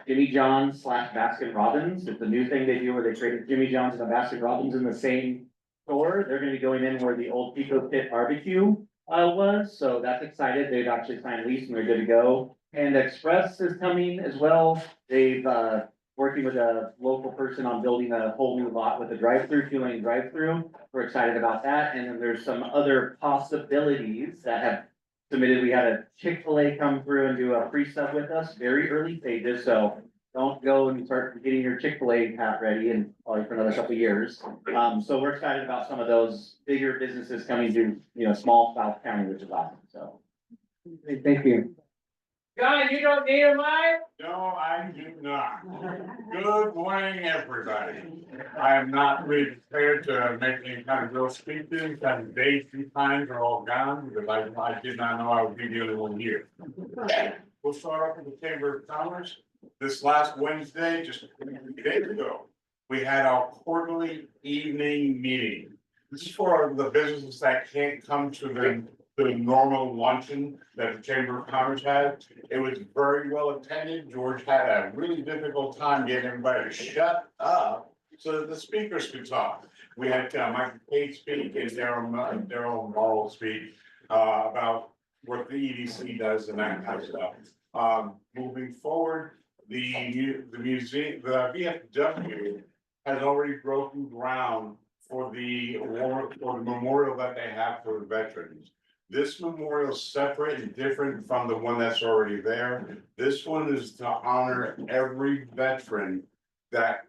Jimmy John's / Baskin Robbins, it's a new thing they do where they created Jimmy John's and a Baskin Robbins in the same store. They're gonna be going in where the old Pico Pit Barbecue, was, so that's excited. They've actually signed a lease and they're good to go. And Express is coming as well. They've, working with a local person on building a whole new lot with a drive-through, 2-lane drive-through. We're excited about that. And then there's some other possibilities that have submitted. We had a Chick-fil-A come through and do a pre-sub with us, very early stages, so don't go and start getting your Chick-fil-A hat ready and probably for another couple of years. So we're excited about some of those bigger businesses coming to, small South County, which is awesome, so. Thank you. John, you don't need a mic? No, I do not. Good morning, everybody. I am not really prepared to make any kind of real speeches, because days 2 times are all gone, because I did not know I would be the only one here. We'll start off with the Chamber of Commerce. This last Wednesday, just a few days ago, we had our quarterly evening meeting. This is for the businesses that can't come to the normal luncheon that the Chamber of Commerce has. It was very well attended. George had a really difficult time getting everybody to shut up so that the speakers could talk. We had Michael Pate speak and Daryl Morrow speak about what the EDC does and that kind of stuff. Moving forward, the museum, the VFW has already broken ground for the memorial that they have for the veterans. This memorial is separate and different from the one that's already there. This one is to honor every veteran that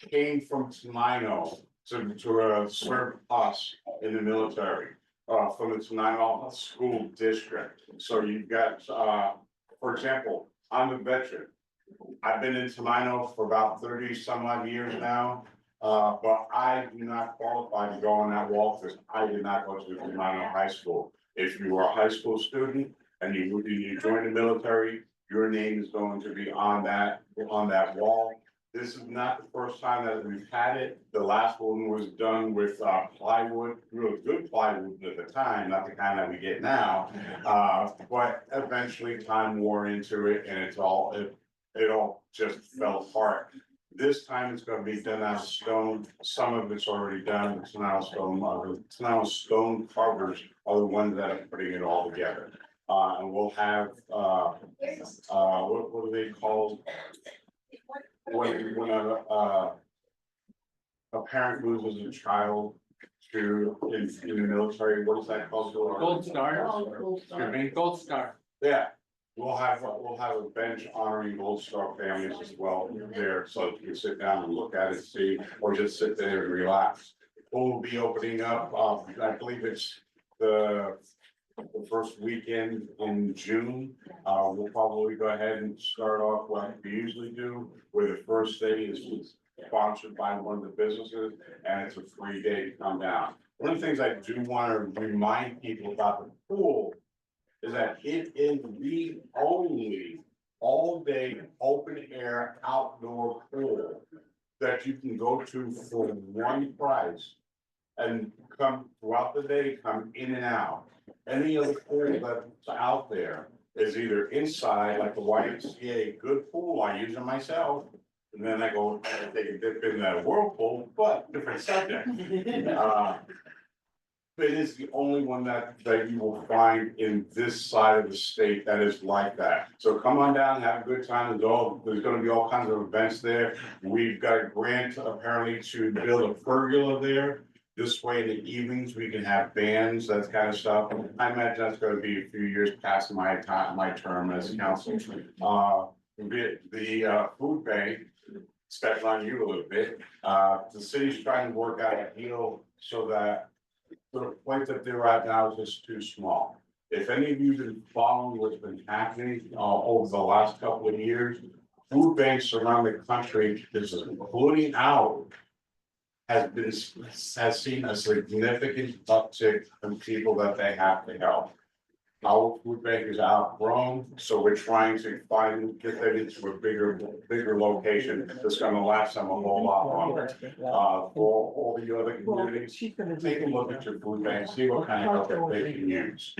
came from Tenino to serve us in the military, from the Tenino School District. So you've got, for example, I'm a veteran. I've been in Tenino for about 30 some odd years now. But I do not qualify to go on that wall because I did not go to the Tenino High School. If you are a high school student and you join the military, your name is going to be on that wall. This is not the first time that we've had it. The last one was done with plywood, really good plywood at the time, not the kind that we get now. But eventually time wore into it and it all just fell apart. This time it's gonna be done out of stone. Some of it's already done. It's now stone. The now stone carvers are the ones that are putting it all together. And we'll have what are they called? When a parent loses a child to in the military, what is that called? Gold Star. Gold Star. Yeah. We'll have a bench honoring Gold Star families as well there, so you can sit down and look at it, see, or just sit there and relax. We'll be opening up, I believe it's the first weekend in June. We'll probably go ahead and start off like we usually do, where the first day is sponsored by one of the businesses, and it's a free day to come down. One of the things I do want to remind people about the pool is that it is the only all-day open air outdoor pool that you can go to for one price and come throughout the day, come in and out. Any other pool that's out there is either inside, like the YMCA, good pool, I use it myself. And then I go and take a dip in that whirlpool, but different subject. It is the only one that you will find in this side of the state that is like that. So come on down, have a good time. There's gonna be all kinds of events there. We've got a grant apparently to build a pergola there. This way in the evenings, we can have bands, that kind of stuff. I imagine that's gonna be a few years past my term as council. The food bank, stepping on you a little bit. The city's trying to work out a deal so that the place that they're at now is just too small. if any of you have been following what's been happening, over the last couple of years, food banks around the country, including ours, has seen a significant uptick in people that they have to help. Our food bank is outgrown, so we're trying to get that into a bigger location that's gonna last them a whole lot longer. For all the other communities, take a look at your food bank, see what kind of help that they can use.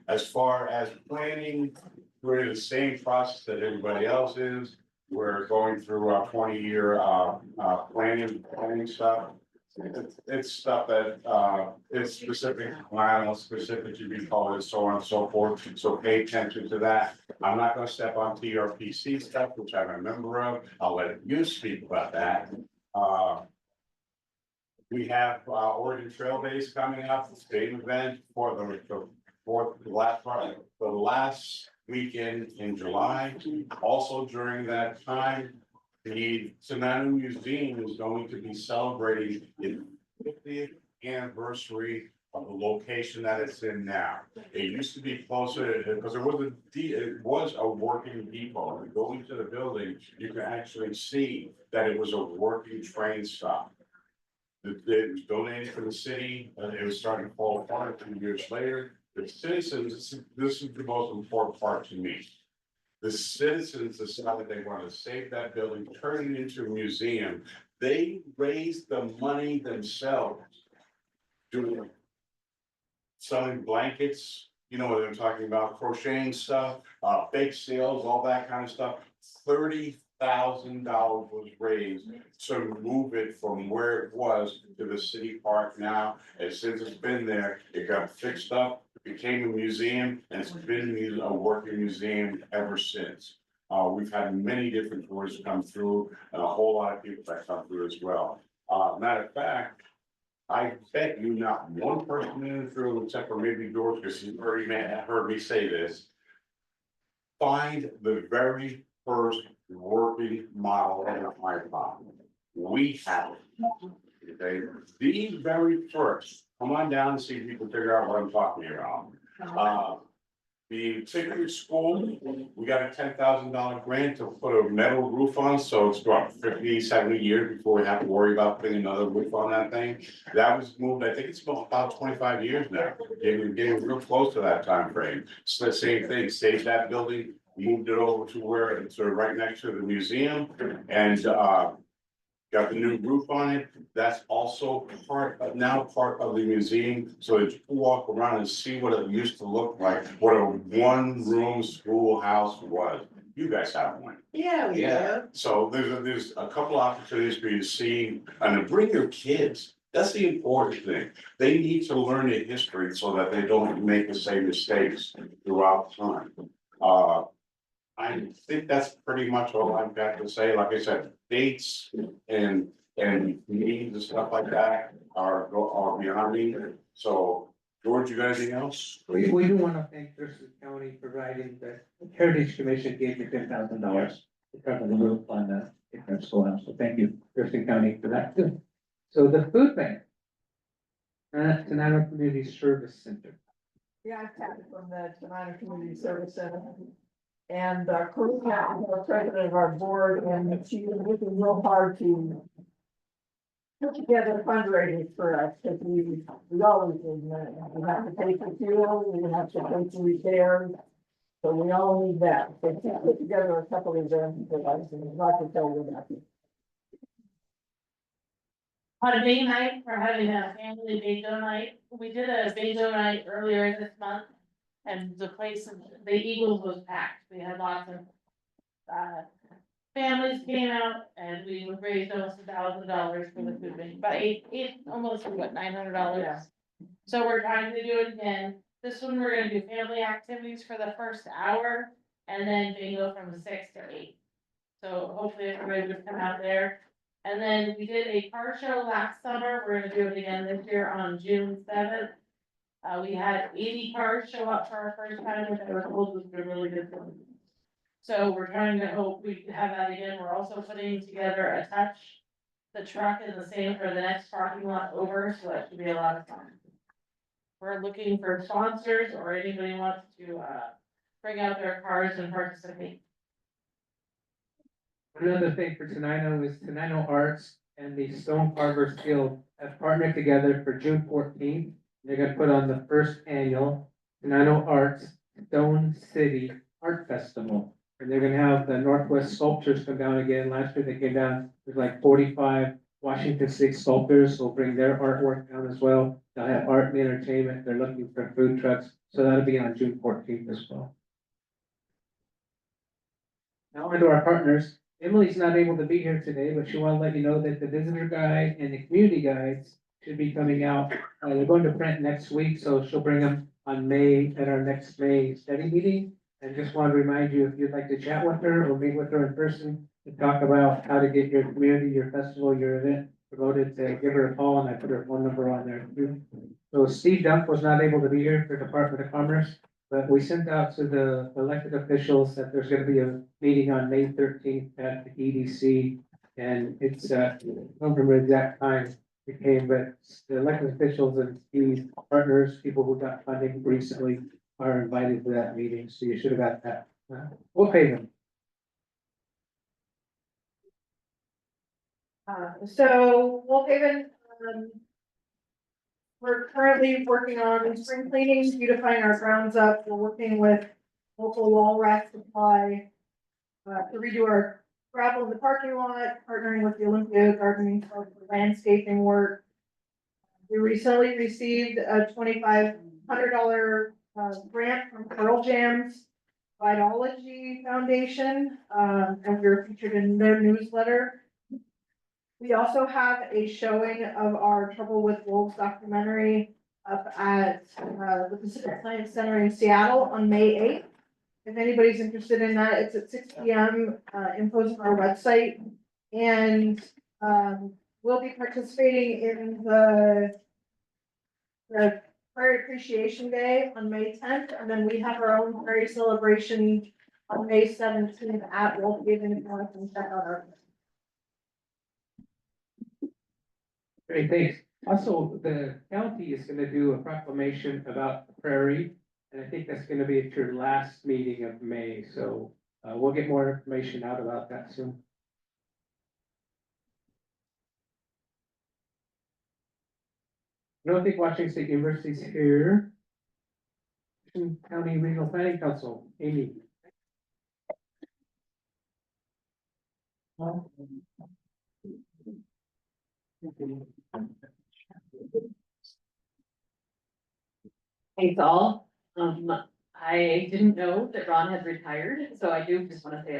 As far as planning, we're in the same process that everybody else is. We're going through our 20-year planning stuff. It's stuff that it's specific, specific to be called, so on and so forth. So pay attention to that. I'm not gonna step on TRPC stuff, which I'm a member of. I'll let you speak about that. We have Oregon Trail Days coming up, the state event for the last weekend in July. Also during that time, the Sonata Museum is going to be celebrating its 50th anniversary of the location that it's in now. It used to be closer because it was a working depot. And going to the building, you can actually see that it was a working train stop. It was donated to the city, and it was starting to fall apart a few years later. The citizens, this is the most important part to me. The citizens decided they want to save that building, turn it into a museum. They raised the money themselves. Doing selling blankets, you know what I'm talking about, crocheting stuff, bake sales, all that kind of stuff. $30,000 was raised to move it from where it was to the city park now. And since it's been there, it got fixed up, became a museum, and it's been a working museum ever since. We've had many different tours come through, and a whole lot of people that come through as well. Matter of fact, I bet you not one person in the room, except for maybe George, because he already heard me say this. Find the very first working model of an iPod. We have it. Okay, the very first. Come on down and see if you can figure out what I'm talking about. The particular school, we got a $10,000 grant to put a metal roof on, so it's about 50, 70 years before we have to worry about putting another roof on that thing. That was moved, I think it's about 25 years now, getting real close to that time frame. It's the same thing, saved that building, moved it over to where it's right next to the museum, and got the new roof on it. That's also part of the museum. So that you can walk around and see what it used to look like, what a one-room schoolhouse was. You guys have one. Yeah, we do. So there's a couple opportunities for you to see and to bring your kids. That's the important thing. They need to learn the history so that they don't make the same mistakes throughout time. I think that's pretty much all I've got to say. Like I said, dates and meetings and stuff like that are beyond me. So, George, you got anything else? We do want to thank Thurston County providing the Heritage Commission gave me $10,000 to cover the roof on the different schoolhouse. So thank you, Thurston County, for that too. So the food bank. Sonata Community Service Center. Yeah, I'm Kathy from the Sonata Community Service Center. And Karina is our president of our board, and she's been working real hard to put together fundraisers for us, because we always need money. We have to pay for fuel, we have to pay for repairs, so we all need that. So she put together a couple of events for us, and I'd like to tell you about it. On a day night, we're having a family bingo night. We did a bingo night earlier this month. And the place, the Eagles was packed. We had lots of, families came out and we raised almost $1,000 for the food bank, about almost $900. So we're trying to do it again. This one, we're gonna do family activities for the first hour and then bingo from 6 to 8. So hopefully everybody would come out there. And then we did a car show last summer. We're gonna do it again this year on June 7th. We had 80 cars show up for our first time, which I was told was a really good thing. So we're trying to hope we have that again. We're also putting together a touch. The truck is the same for the next parking lot over, so that should be a lot of fun. We're looking for sponsors or anybody who wants to, bring out their cars and participate. Another thing for Tenino is Tenino Arts and the Stone Carvers Guild have partnered together for June 14th. They're gonna put on the first annual Tenino Arts Stone City Art Festival. And they're gonna have the Northwest sculptors come down again. Last year they came down, there's like 45 Washington State sculptors will bring their artwork down as well. They'll have art and entertainment. They're looking for food trucks. So that'll be on June 14th as well. Now onto our partners. Emily's not able to be here today, but she wanted to let you know that the visitor guide and the community guides should be coming out. They're going to print next week, so she'll bring them on May, at our next May study meeting. And just want to remind you, if you'd like to chat with her or meet with her in person to talk about how to get your community, your festival, your event promoted, to give her a call, and I put her phone number on there too. So Steve Dunk was not able to be here for Department of Commerce. But we sent out to the elected officials that there's gonna be a meeting on May 13th at the EDC. And it's, I don't remember the exact time it came, but the elected officials and Steve's partners, people who got funding recently are invited to that meeting, so you should have got that. We'll pay them. So Wolf Haven, we're currently working on spring cleaning, beautifying our grounds up. We're working with local wall rack supply to redo our gravel in the parking lot, partnering with the Olympia Gardening Club for landscaping work. We recently received a $2,500 grant from Pearl Jam's Vitology Foundation, and we were featured in their newsletter. We also have a showing of our Trouble with Wolves documentary up at the Pacific Science Center in Seattle on May 8th. If anybody's interested in that, it's at 6 p.m. Info's on our website. And we'll be participating in the Prairie Appreciation Day on May 10th. And then we have our own prairie celebration on May 17th at Wolf Haven, if you want to check out our. Great, thanks. Also, the county is gonna do a proclamation about the prairie, and I think that's gonna be at your last meeting of May, so we'll get more information out about that soon. I don't think Washington State University is here. County Regional Planning Council, Amy. Thanks all. I didn't know that Ron had retired, so I do just want to say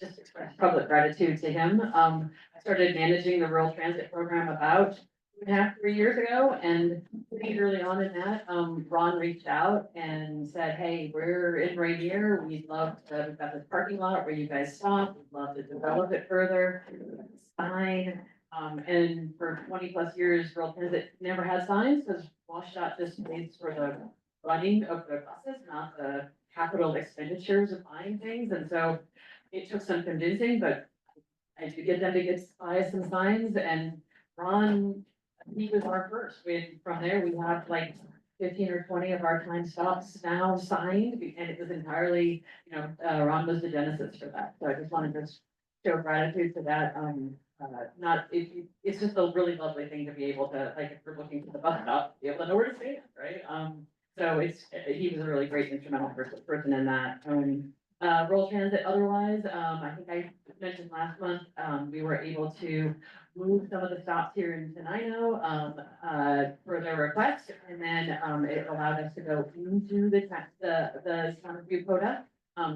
just express public gratitude to him. I started managing the rural transit program about 2.5-3 years ago, and pretty early on in that, Ron reached out and said, hey, we're in Rainier, we've got this parking lot where you guys stop, we'd love to develop it further. Sign. And for 20+ years, rural transit never had signs, because WashDOT just pays for the running of the buses, not the capital expenditures of buying things, and so it took some convincing, but I did get them to buy some signs, and Ron, he was our first. From there, we have like 15 or 20 of our time stops now signed, and it was entirely, Ron was the genesis for that, so I just wanted to show gratitude to that. It's just a really lovely thing to be able to, like, if we're looking for the bus stop, be able to know where to stand, right? So he was a really great instrumental person in that. Rural transit otherwise, I think I mentioned last month, we were able to move some of the stops here in Tenino, for their request, and then, it allowed us to go into the town of Bucota.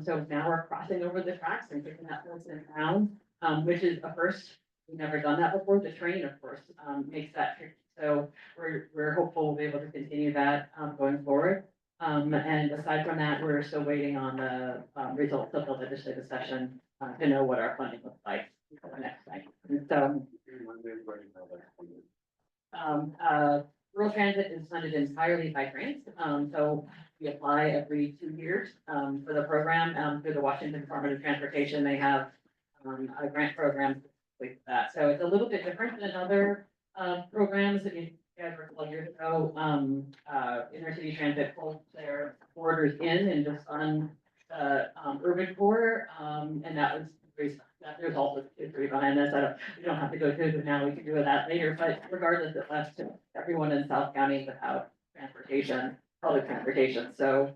So now we're crossing over the tracks and picking up folks in town, which is a first. We've never done that before. The train, of course, makes that tricky. So we're hopeful we'll be able to continue that, going forward. And aside from that, we're still waiting on the results of the legislative session to know what our funding looks like for the next thing. And so, rural transit is funded entirely by grants. So we apply every 2 years for the program through the Washington Department of Transportation. They have a grant program with that. So it's a little bit different than other programs. guys recall years ago, inner city transit pulled their borders in and just on, urban core, and that was, there's also history behind this, we don't have to go through it now, we can do that later, but regardless, it left everyone in South County without transportation, public transportation, so,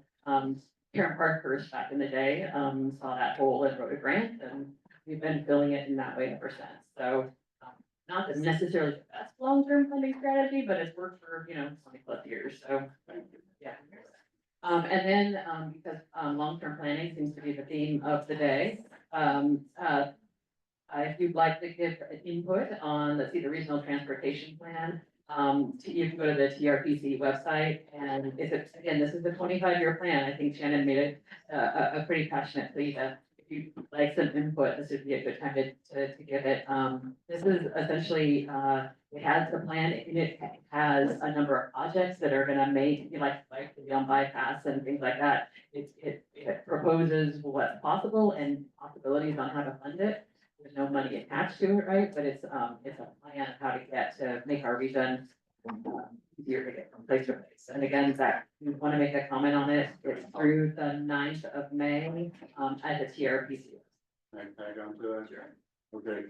Karen Parkhurst back in the day, saw that hole and wrote a grant, and we've been filling it in that way ever since, so. Not that necessarily the best long-term funding strategy, but it's worked for, 20+ years, so, yeah. And then, because, long-term planning seems to be the theme of the day, if you'd like to give input on, let's see, the regional transportation plan, you can go to the TRPC website, and if it's, again, this is the 25-year plan, I think Shannon made it a pretty passionate plea that if you'd like some input, this would be a good time to give it. This is essentially, it has the plan, and it has a number of projects that are gonna make, like the Young bypass and things like that. It proposes what's possible and possibilities on how to fund it. There's no money attached to it, right? But it's a plan of how to get to make our region easier to get from place to place. And again, Zach, you want to make a comment on it? It's through the 9th of May, at the TRPC. Can I go into that? Okay.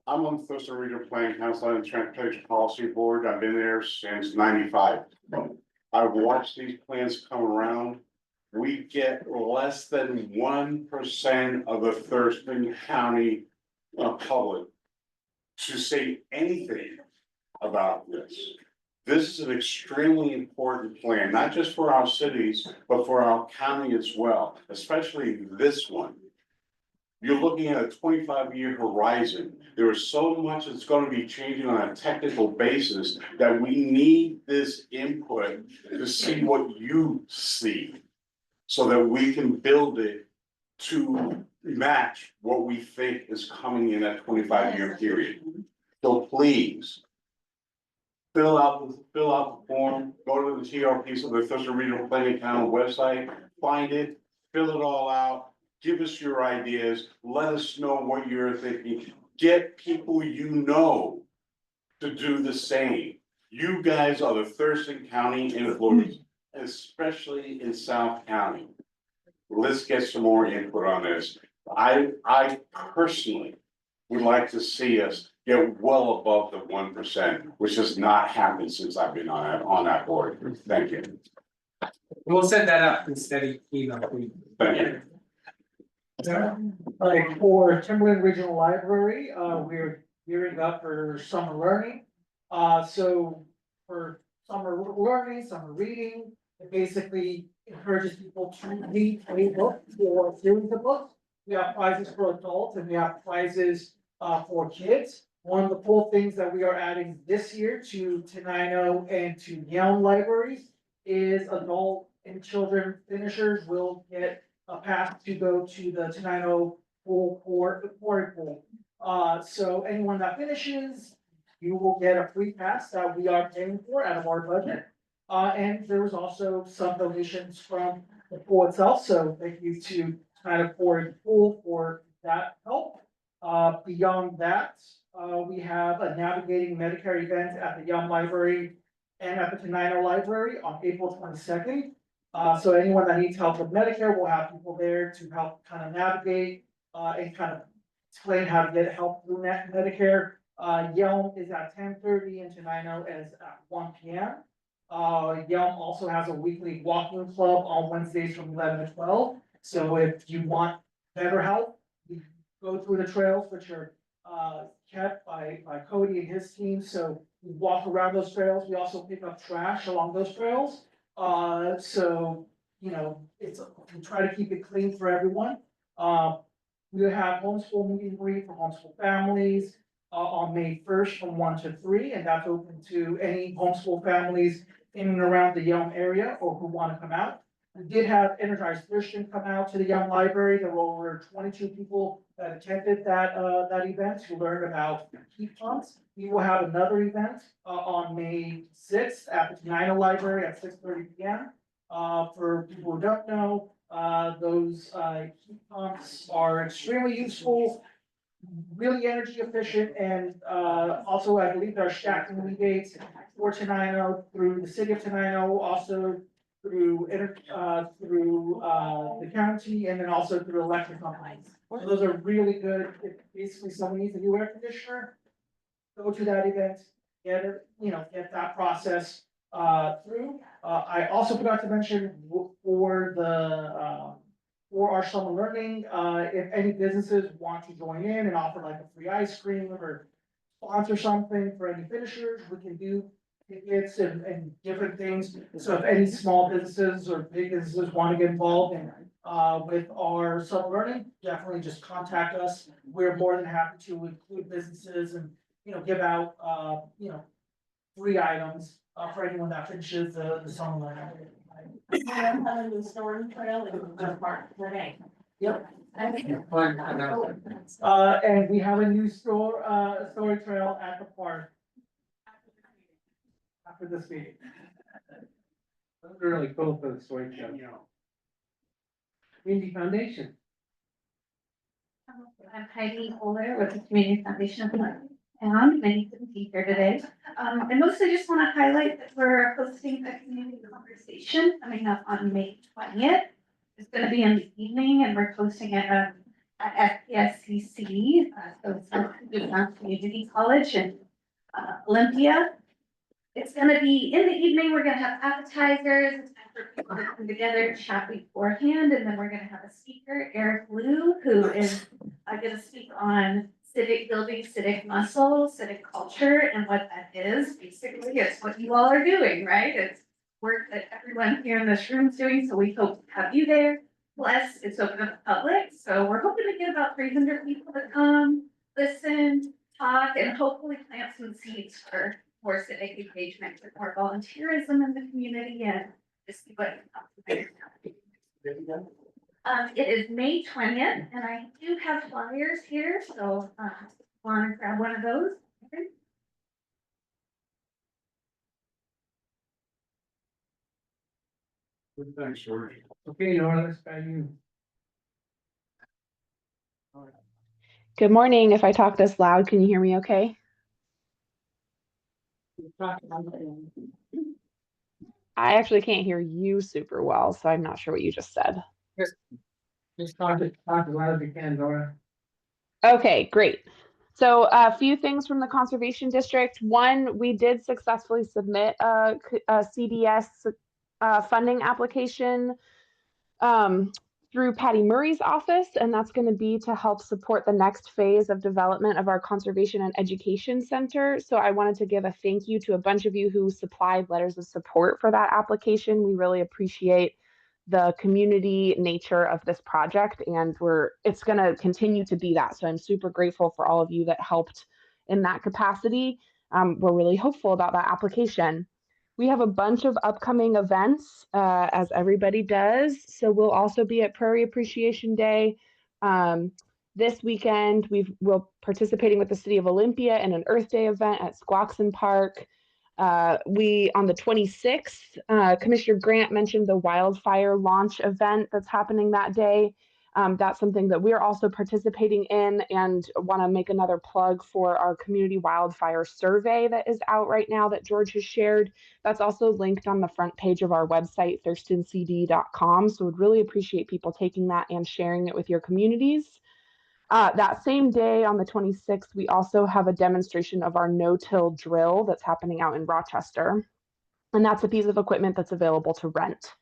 I'm on the Thurston Regional Planning Council and Transportation Policy Board. I've been there since '95. I've watched these plans come around. We get less than 1% of the Thurston County public to say anything about this. This is an extremely important plan, not just for our cities, but for our county as well, especially this one. You're looking at a 25-year horizon. There is so much that's going to be changing on a technical basis that we need this input to see what you see, so that we can build it to match what we think is coming in that 25-year period. So please, fill out the form, go to the TRP, so the Thurston Regional Planning Council website, find it, fill it all out, give us your ideas, let us know what you're thinking, get people you know to do the same. You guys are the Thurston County influence, especially in South County. Let's get some more input on this. I personally would like to see us get well above the 1%, which has not happened since I've been on that board. Thank you. We'll send that up in STEDI email for you. Thank you. For Timberland Regional Library, we're gearing up for summer learning. So for summer learning, summer reading, it basically encourages people to read a book or a series of books. We have prizes for adults and we have prizes for kids. One of the cool things that we are adding this year to Tenino and to Yelm libraries is adult and children finishers will get a pass to go to the Tenino pool. So anyone that finishes, you will get a free pass that we are paying for out of our budget. And there was also some donations from the pool itself, so thank you to Tenino Pool for that help. Beyond that, we have a Navigating Medicare event at the Young Library and at the Tenino Library on April 22nd. So anyone that needs help with Medicare, we'll have people there to help kind of navigate and kind of explain how to get help through Medicare. Yelm is at 10:30 and Tenino is at 1 p.m. Yelm also has a weekly walking club on Wednesdays from 11 to 12. So if you want better help, we go through the trails, which are kept by Cody and his team. So we walk around those trails. We also pick up trash along those trails. So, we try to keep it clean for everyone. We have homeschool meet and greet for homeschool families on May 1st from 1 to 3, and that's open to any homeschool families in and around the Yelm area or who want to come out. We did have Energized Christian come out to the Yelm Library. There were over 22 people that attended that event who learned about heat pumps. We will have another event on May 6th at the Tenino Library at 6:30 p.m. For people who don't know, those heat pumps are extremely useful. really energy efficient and, also I believe there are stacking rebates for Tenino through the city of Tenino, also through, the county and then also through electric companies. So those are really good. If basically someone needs a new air conditioner, go to that event, get it, get that process, through. I also forgot to mention for our summer learning, if any businesses want to join in and offer like a free ice cream or sponsor something for any finishers, we can do tickets and different things. So if any small businesses or big businesses want to get involved in, with our summer learning, definitely just contact us. We're more than happy to include businesses and, give out, free items, for anyone that finishes the summer learning. The storm trail in the park today. Yep. And we have a new story trail at the park. After this meeting. Those are really cool for the story show. Community Foundation. I'm Heidi Kohler with the Community Foundation of Hawaii, and many couldn't be here today. And mostly just want to highlight that we're hosting a community conversation coming up on May 20th. It's going to be in the evening, and we're hosting it at FPSCC, so it's our Community College in Olympia. It's gonna be in the evening, we're gonna have appetizers, it's time for people to come together, chat beforehand, and then we're gonna have a speaker, Eric Liu, who is gonna speak on building civic muscle, civic culture, and what that is. Basically, it's what you all are doing, right? It's work that everyone here in this room is doing, so we hope to have you there. Plus, it's open to the public, so we're hoping to get about 300 people to come, listen, talk, and hopefully plant some seeds for more civic engagement, with more volunteerism in the community, and just see what. It is May 20th, and I do have flyers here, so want to grab one of those? Okay. Thanks, George. Okay, Nora, let's try you. Good morning. If I talk this loud, can you hear me okay? I actually can't hear you super well, so I'm not sure what you just said. Just talk as loud as you can, Nora. Okay, great. So a few things from the Conservation District. One, we did successfully submit a CDS funding application through Patty Murray's office, and that's going to be to help support the next phase of development of our Conservation and Education Center. So I wanted to give a thank you to a bunch of you who supplied letters of support for that application. We really appreciate the community nature of this project, and it's going to continue to be that. So I'm super grateful for all of you that helped in that capacity. We're really hopeful about that application. We have a bunch of upcoming events, as everybody does. So we'll also be at Prairie Appreciation Day. This weekend, we're participating with the City of Olympia in an Earth Day event at Squaxin Park. On the 26th, Commissioner Grant mentioned the wildfire launch event that's happening that day. That's something that we're also participating in, and want to make another plug for our community wildfire survey that is out right now that George has shared. That's also linked on the front page of our website, thurstoncd.com. So we'd really appreciate people taking that and sharing it with your communities. That same day on the 26th, we also have a demonstration of our no-till drill that's happening out in Rochester. And that's a piece of equipment that's available to rent.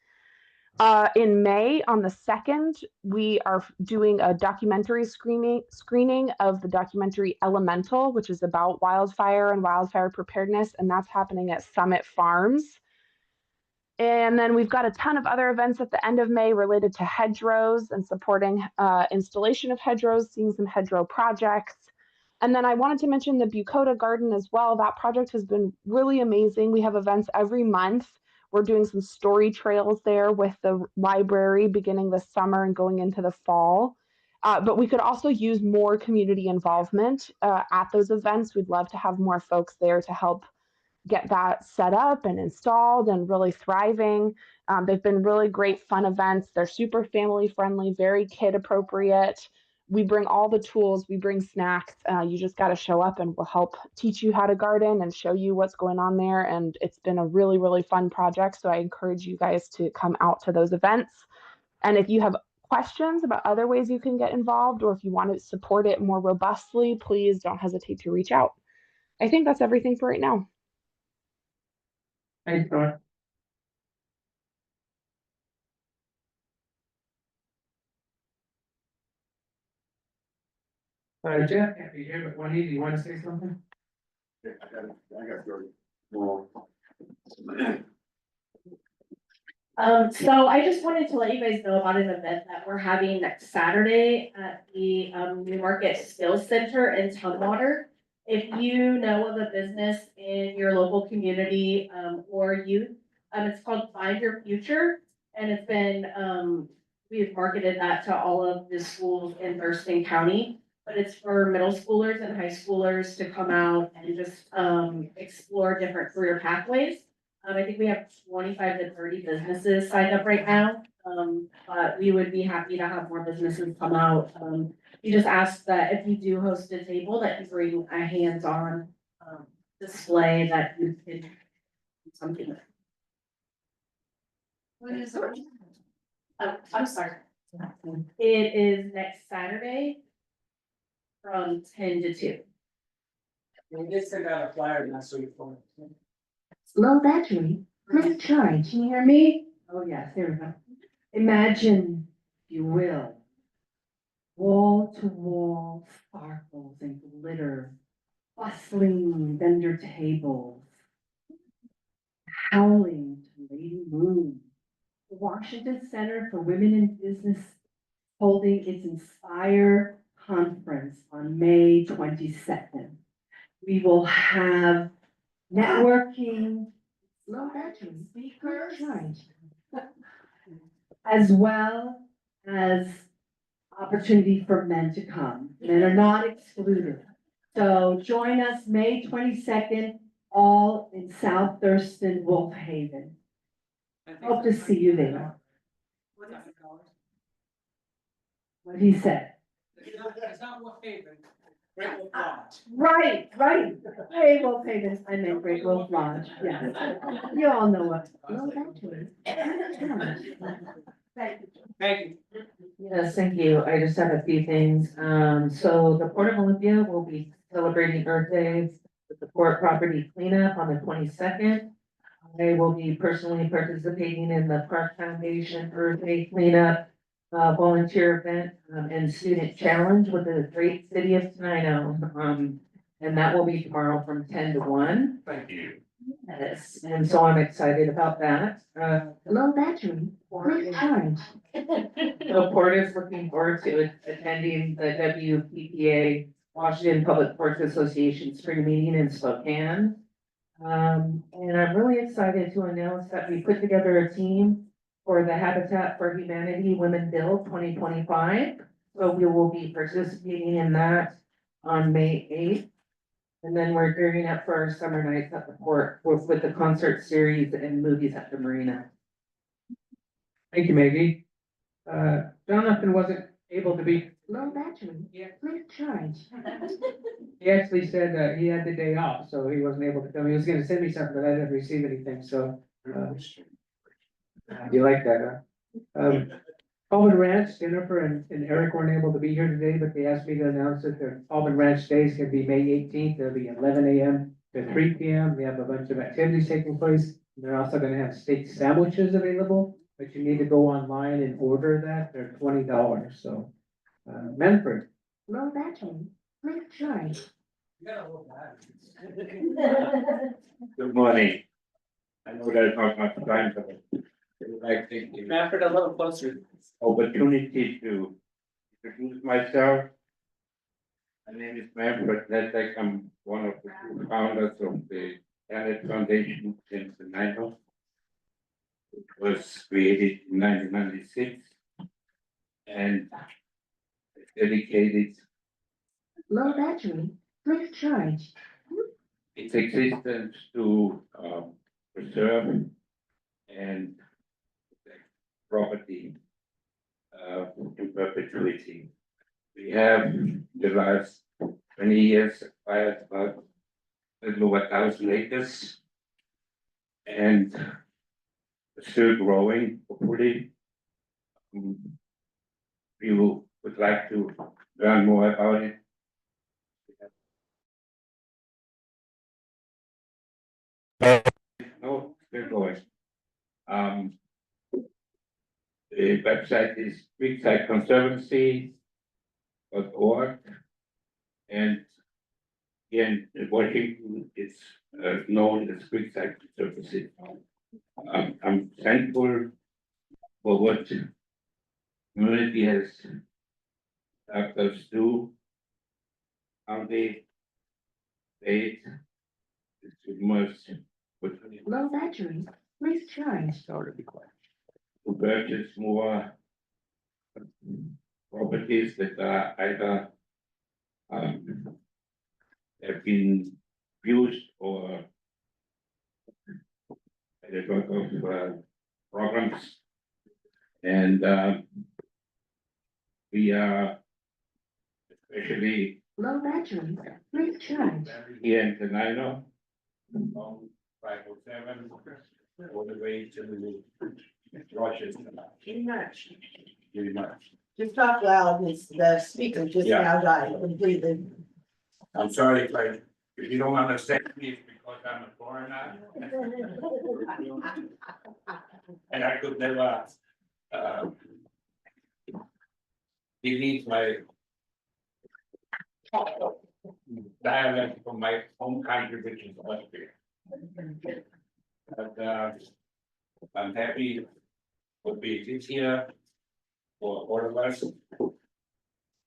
In May, on the 2nd, we are doing a documentary screening of the documentary Elemental, which is about wildfire and wildfire preparedness, and that's happening at Summit Farms. And then we've got a ton of other events at the end of May related to hedgerows and supporting installation of hedgerows, seeing some hedgerow projects. And then I wanted to mention the Bucota Garden as well. That project has been really amazing. We have events every month. We're doing some story trails there with the library beginning this summer and going into the fall. But we could also use more community involvement at those events. We'd love to have more folks there to help get that set up and installed and really thriving. They've been really great fun events. They're super family friendly, very kid appropriate. We bring all the tools, we bring snacks. You just got to show up and we'll help teach you how to garden and show you what's going on there. And it's been a really, really fun project. So I encourage you guys to come out to those events. And if you have questions about other ways you can get involved, or if you want to support it more robustly, please don't hesitate to reach out. I think that's everything for right now. Thanks, Nora. Jeff, can't be here, but Juanita, you want to say something? I got to So I just wanted to let you guys know about an event that we're having next Saturday at the New Market Skills Center in Tumwater. If you know of a business in your local community or youth, it's called Find Your Future. And it's been, we've marketed that to all of the schools in Thurston County. But it's for middle schoolers and high schoolers to come out and just explore different career pathways. I think we have 25 to 30 businesses signed up right now. But we would be happy to have more businesses come out. You just ask that if you do host a table, that you bring a hands-on display that you can do something with. What is it? Oh, I'm sorry. It is next Saturday from 10 to 2. We did send out a flyer last week for it. Low battery, please charge. Can you hear me? Oh, yes, there we go. Imagine, if you will, wall-to-wall sparkles and glitter, bustling vendor tables, howling to Lady Moon. The Washington Center for Women in Business holding its Inspire Conference on May 22nd. We will have networking, low battery, speakers, as well as opportunity for men to come. Men are not excluded. So join us May 22nd, all in South Thurston, Wolf Haven. Hope to see you there. What he said. It's not what Haven, Great Wolf Lodge. Right. Great Wolf Haven, I meant Great Wolf Lodge, yes. You all know what. Low battery. Thank you. Yes, thank you. I just have a few things. So the Port of Olympia will be celebrating Earth Day with the port property cleanup on the 22nd. I will be personally participating in the Park Foundation Earth Day cleanup, volunteer event, and student challenge with the great city of Tenino. And that will be tomorrow from 10 to 1. Thank you. Yes, and so I'm excited about that. Low battery, please charge. So Port is looking forward to attending the WPPA Washington Public Ports Association spring meeting in Spokane. And I'm really excited to announce that we put together a team for the Habitat for Humanity Women Build 2025. So we will be participating in that on May 8th. And then we're gearing up for our summer nights at the port with the concert series and movies at the marina. Thank you, Maggie. Jonathan wasn't able to be, Low battery, please charge. he actually said he had the day off, so he wasn't able to come. He was gonna send me something, but I didn't receive anything, so. You like that, huh? Alvin Ranch, Jennifer and Eric weren't able to be here today, but they asked me to announce that the Alvin Ranch Days can be May 18th. It'll be 11 a.m. to 3 p.m. We have a bunch of activities taking place. They're also gonna have steak sandwiches available, but you need to go online and order that. They're $20, so. Manfred. Low battery, please charge. Good morning. I know there's not much time, but I would like to take the Manfred, a little closer. opportunity to introduce myself. My name is Manfred Ledek. I'm one of the two founders of the Talent Foundation in Tenino. It was created in 1996 and dedicated Low battery, please charge. its existence to preserve and protect property in perpetuity. We have the last 20 years acquired about a little over 1,000 acres. And still growing, hopefully. You would like to learn more about it. No, still going. The website is creeksideconservancy.org. And in Washington, it's known as Creekside Conservancy. I'm thankful for what community has helped us do. County, state, it's most. Low battery, please charge. To purchase more properties that are either have been used or a lot of programs. And we are especially Low battery, please charge. here in Tenino, on 507, all the way to Rochester. Very much. Just talk loud, it's the speaker just Yeah. now died completely. I'm sorry if you don't understand me, it's because I'm a foreigner. And I could never delete my dialect from my home country, which is Austria. But I'm happy to be this here for all of us.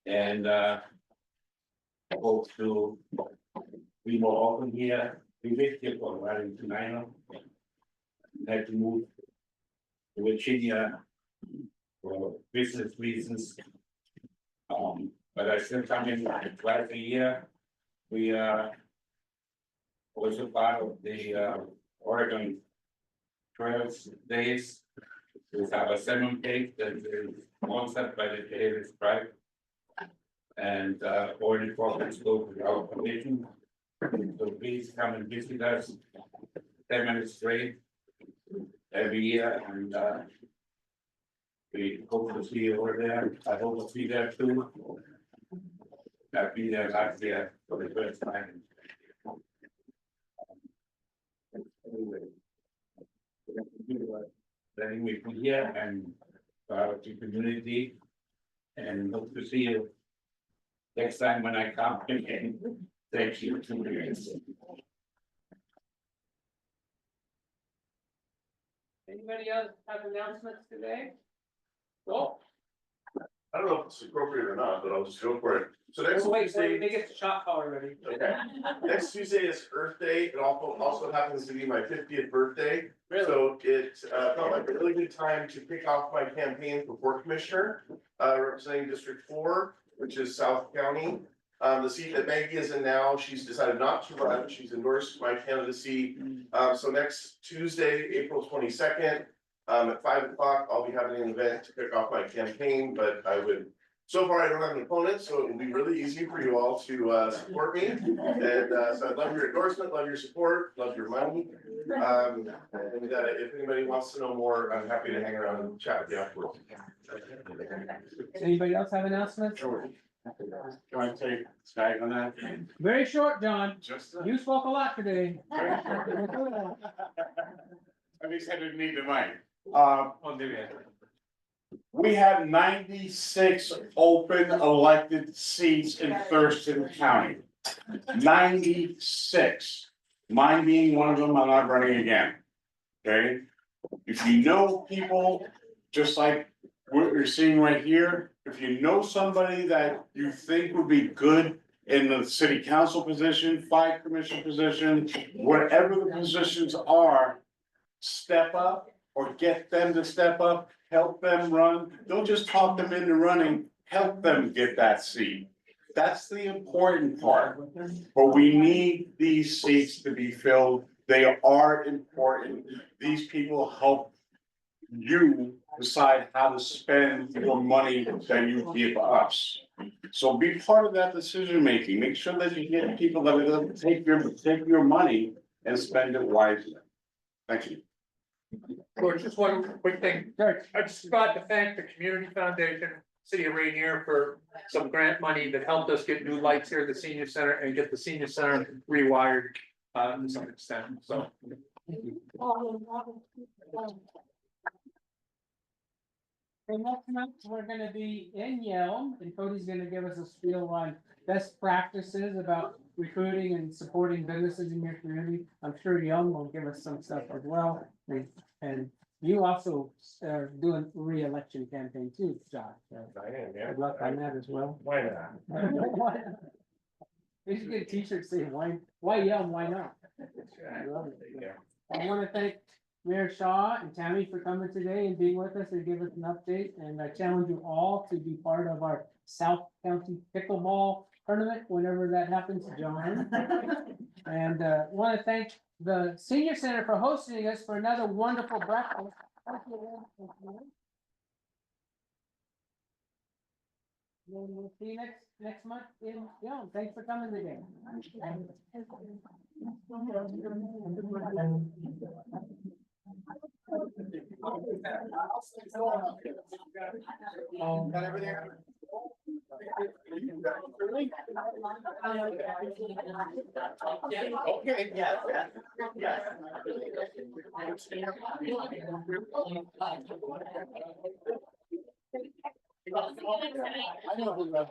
And hope to be more often here. We lived here for a while in Tenino. Had to move to Virginia for business reasons. But I still come in twice a year. We are also part of the Oregon Trails Days. We have a salmon cake that is sponsored by the Davis Tribe. And all the profits go to our commission. So please come and visit us 10 minutes straight every year, and we hope to see you over there. I hope to see you there too. I've been there last year for the first time. Anyway, letting me be here and our community, and hope to see you next time when I come again. Thank you. Anybody else have announcements today? Well, I don't know if it's appropriate or not, but I'll just go for it. So next wait, Tuesday. they get the shot collar ready. Okay. Next Tuesday is Earth Day. It also happens to be my 50th birthday. So it felt like a really good time to kick off my campaign for Port Commissioner, representing District 4, which is South County. The seat that Maggie is in now, she's decided not to run. She's endorsed my candidacy. So next Tuesday, April 22nd, at 5 o'clock, I'll be having an event to kick off my campaign, but so far I don't have an opponent, so it will be really easy for you all to support me. And so I'd love your endorsement, love your support, love your money. And if anybody wants to know more, I'm happy to hang around and chat with you afterwards. Does anybody else have announcements? Sure. Can I take tag on that? Very short, John. You spoke a lot today. At least I didn't need the mic. We have 96 open elected seats in Thurston County. 96. Mine being one of them, I'm not running again. Okay? If you know people, just like what you're seeing right here, if you know somebody that you think would be good in the city council position, fire commission position, whatever the positions are, step up or get them to step up, help them run. Don't just talk them into running, help them get that seat. That's the important part. But we need these seats to be filled. They are important. These people help you decide how to spend your money that you give us. So be part of that decision making. Make sure that you get people that are gonna take your money and spend it wisely. Thank you. George, just one quick thing. I just got to thank the Community Foundation, City of Rainier for some grant money that helped us get new lights here at the senior center and get the senior center rewired to some extent, so. And next month, we're gonna be in Yale, and Cody's gonna give us a spiel on best practices about recruiting and supporting businesses in your community. I'm sure Yale will give us some stuff as well, and you also are doing re-election campaign too, Josh. So I am, yeah. good luck on that as well. Why not? We should get a t-shirt saying why Yale and why not? I love it. I wanna thank Mayor Shaw and Tammy for coming today and being with us and give us an update, and I challenge you all to be part of our South County Pickleball tournament whenever that happens, John. And want to thank the Senior Center for hosting us for another wonderful breakfast. Then we'll see you next month in Young. Thanks for coming today. Got everything? Okay, yeah. I know who that.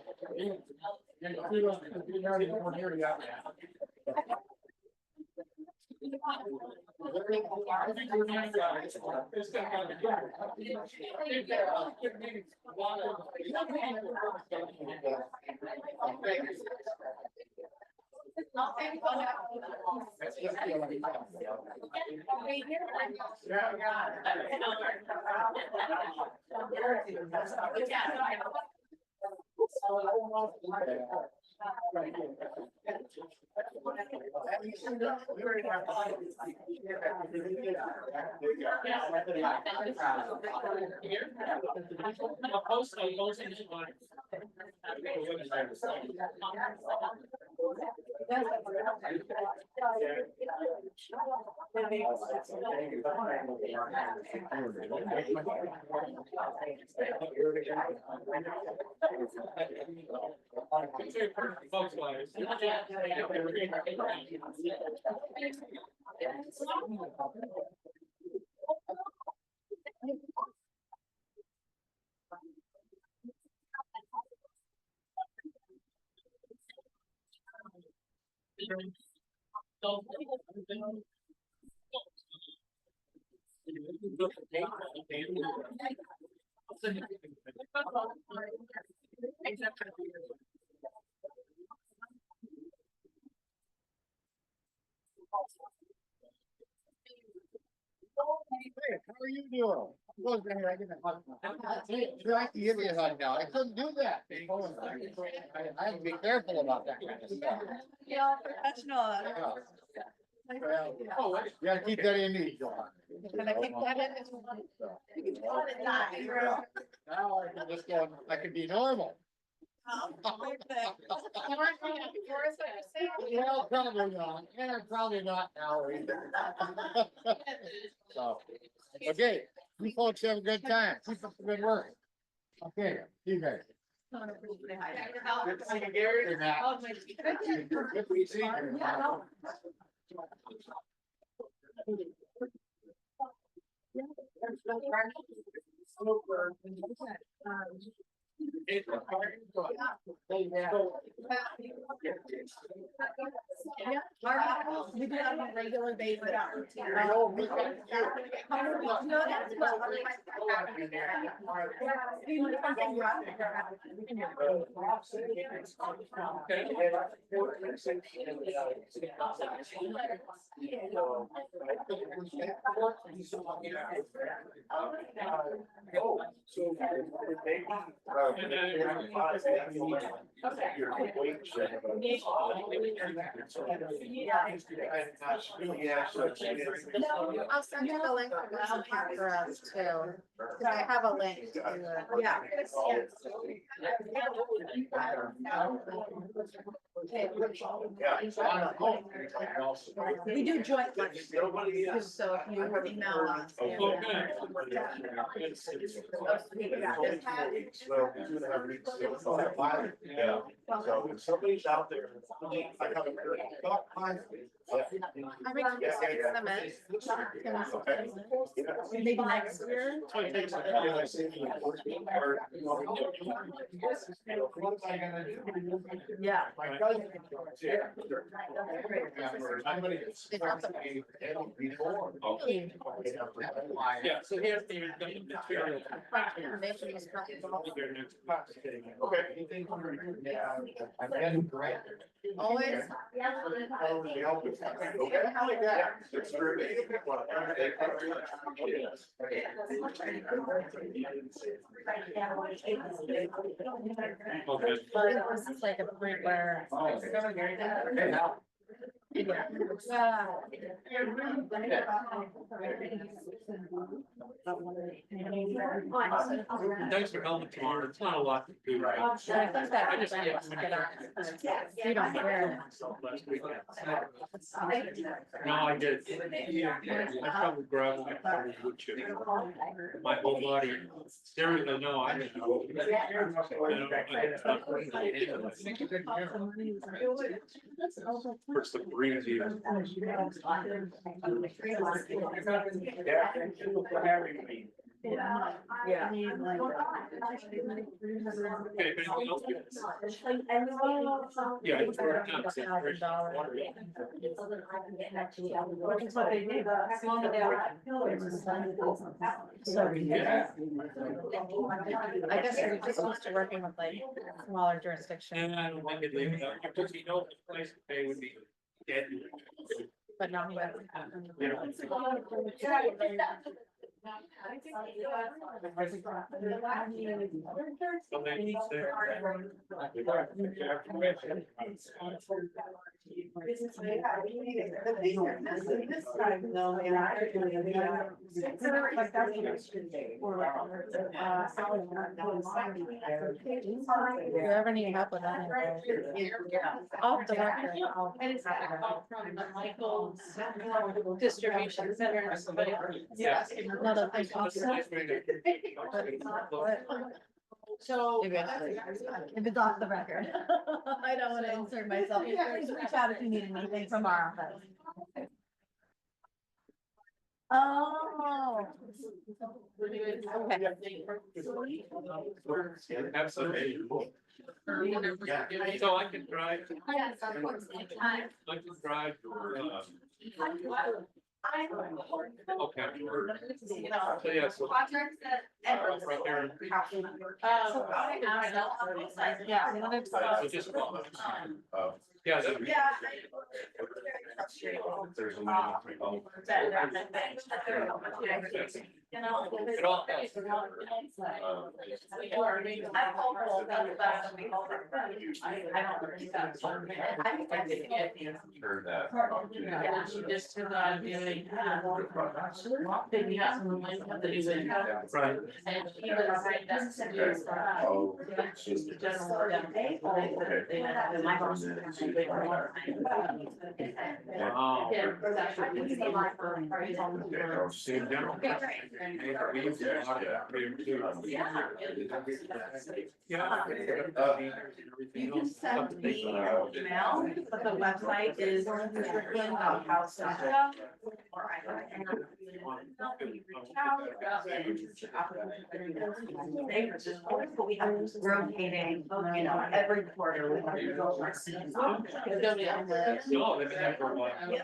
Hey, how are you doing? I can give you a hug now. I couldn't do that. I have to be careful about that kind of stuff. Yeah, professional. You gotta keep that in me, John. Can I keep that in? Now I can just go, I can be normal. Yeah, probably not. Yeah, probably not now either. So, okay, you folks have a good time. Keep up the good work. Okay, see you guys. Good to see you, Gary. Good to see you. We do that on a regular basis. I'll send you the link for this account for us too, because I have a link to it. Yeah. We do joint lunch, so if you email us. Yeah. So if somebody's out there. I have a I think we can fix them in. Maybe next year. Yeah. Yeah, so here's the material. Always. This is like a point where. Thanks for coming tomorrow. It's not a lot to do, right? I think that you don't care. No, I did. I probably grabbed my car and wood chip. My whole body. Seriously, no, I didn't know. What's the breeze even? Yeah, thank you for having me. Yeah. Okay, anything else? Yeah, it's worth it. That's what they did. I guess we're just used to working with like smaller jurisdictions. And I don't think it is, because you know, the place to pay would be dead. But not with. You know. If you ever need help with that, off the record, Michael's distribution center or somebody. Yeah. another thing also. So. If it's off the record. I don't want to insert myself. Reach out if you need anything from our office. Oh. Absolutely. So I can drive. Yes, unfortunately. I can drive. Okay. So yeah, so. Right there. So just. Yeah. There's a heard that. Yeah, she just took on doing, picking up some of my stuff that he's in. Right. And he was right next to do, she's the general. My boss. Wow. Yeah. You can send me your email, but the website is House. Or I can reach out. But we have rotating, you know, every quarter we have. No, they've been there for a while. Yeah.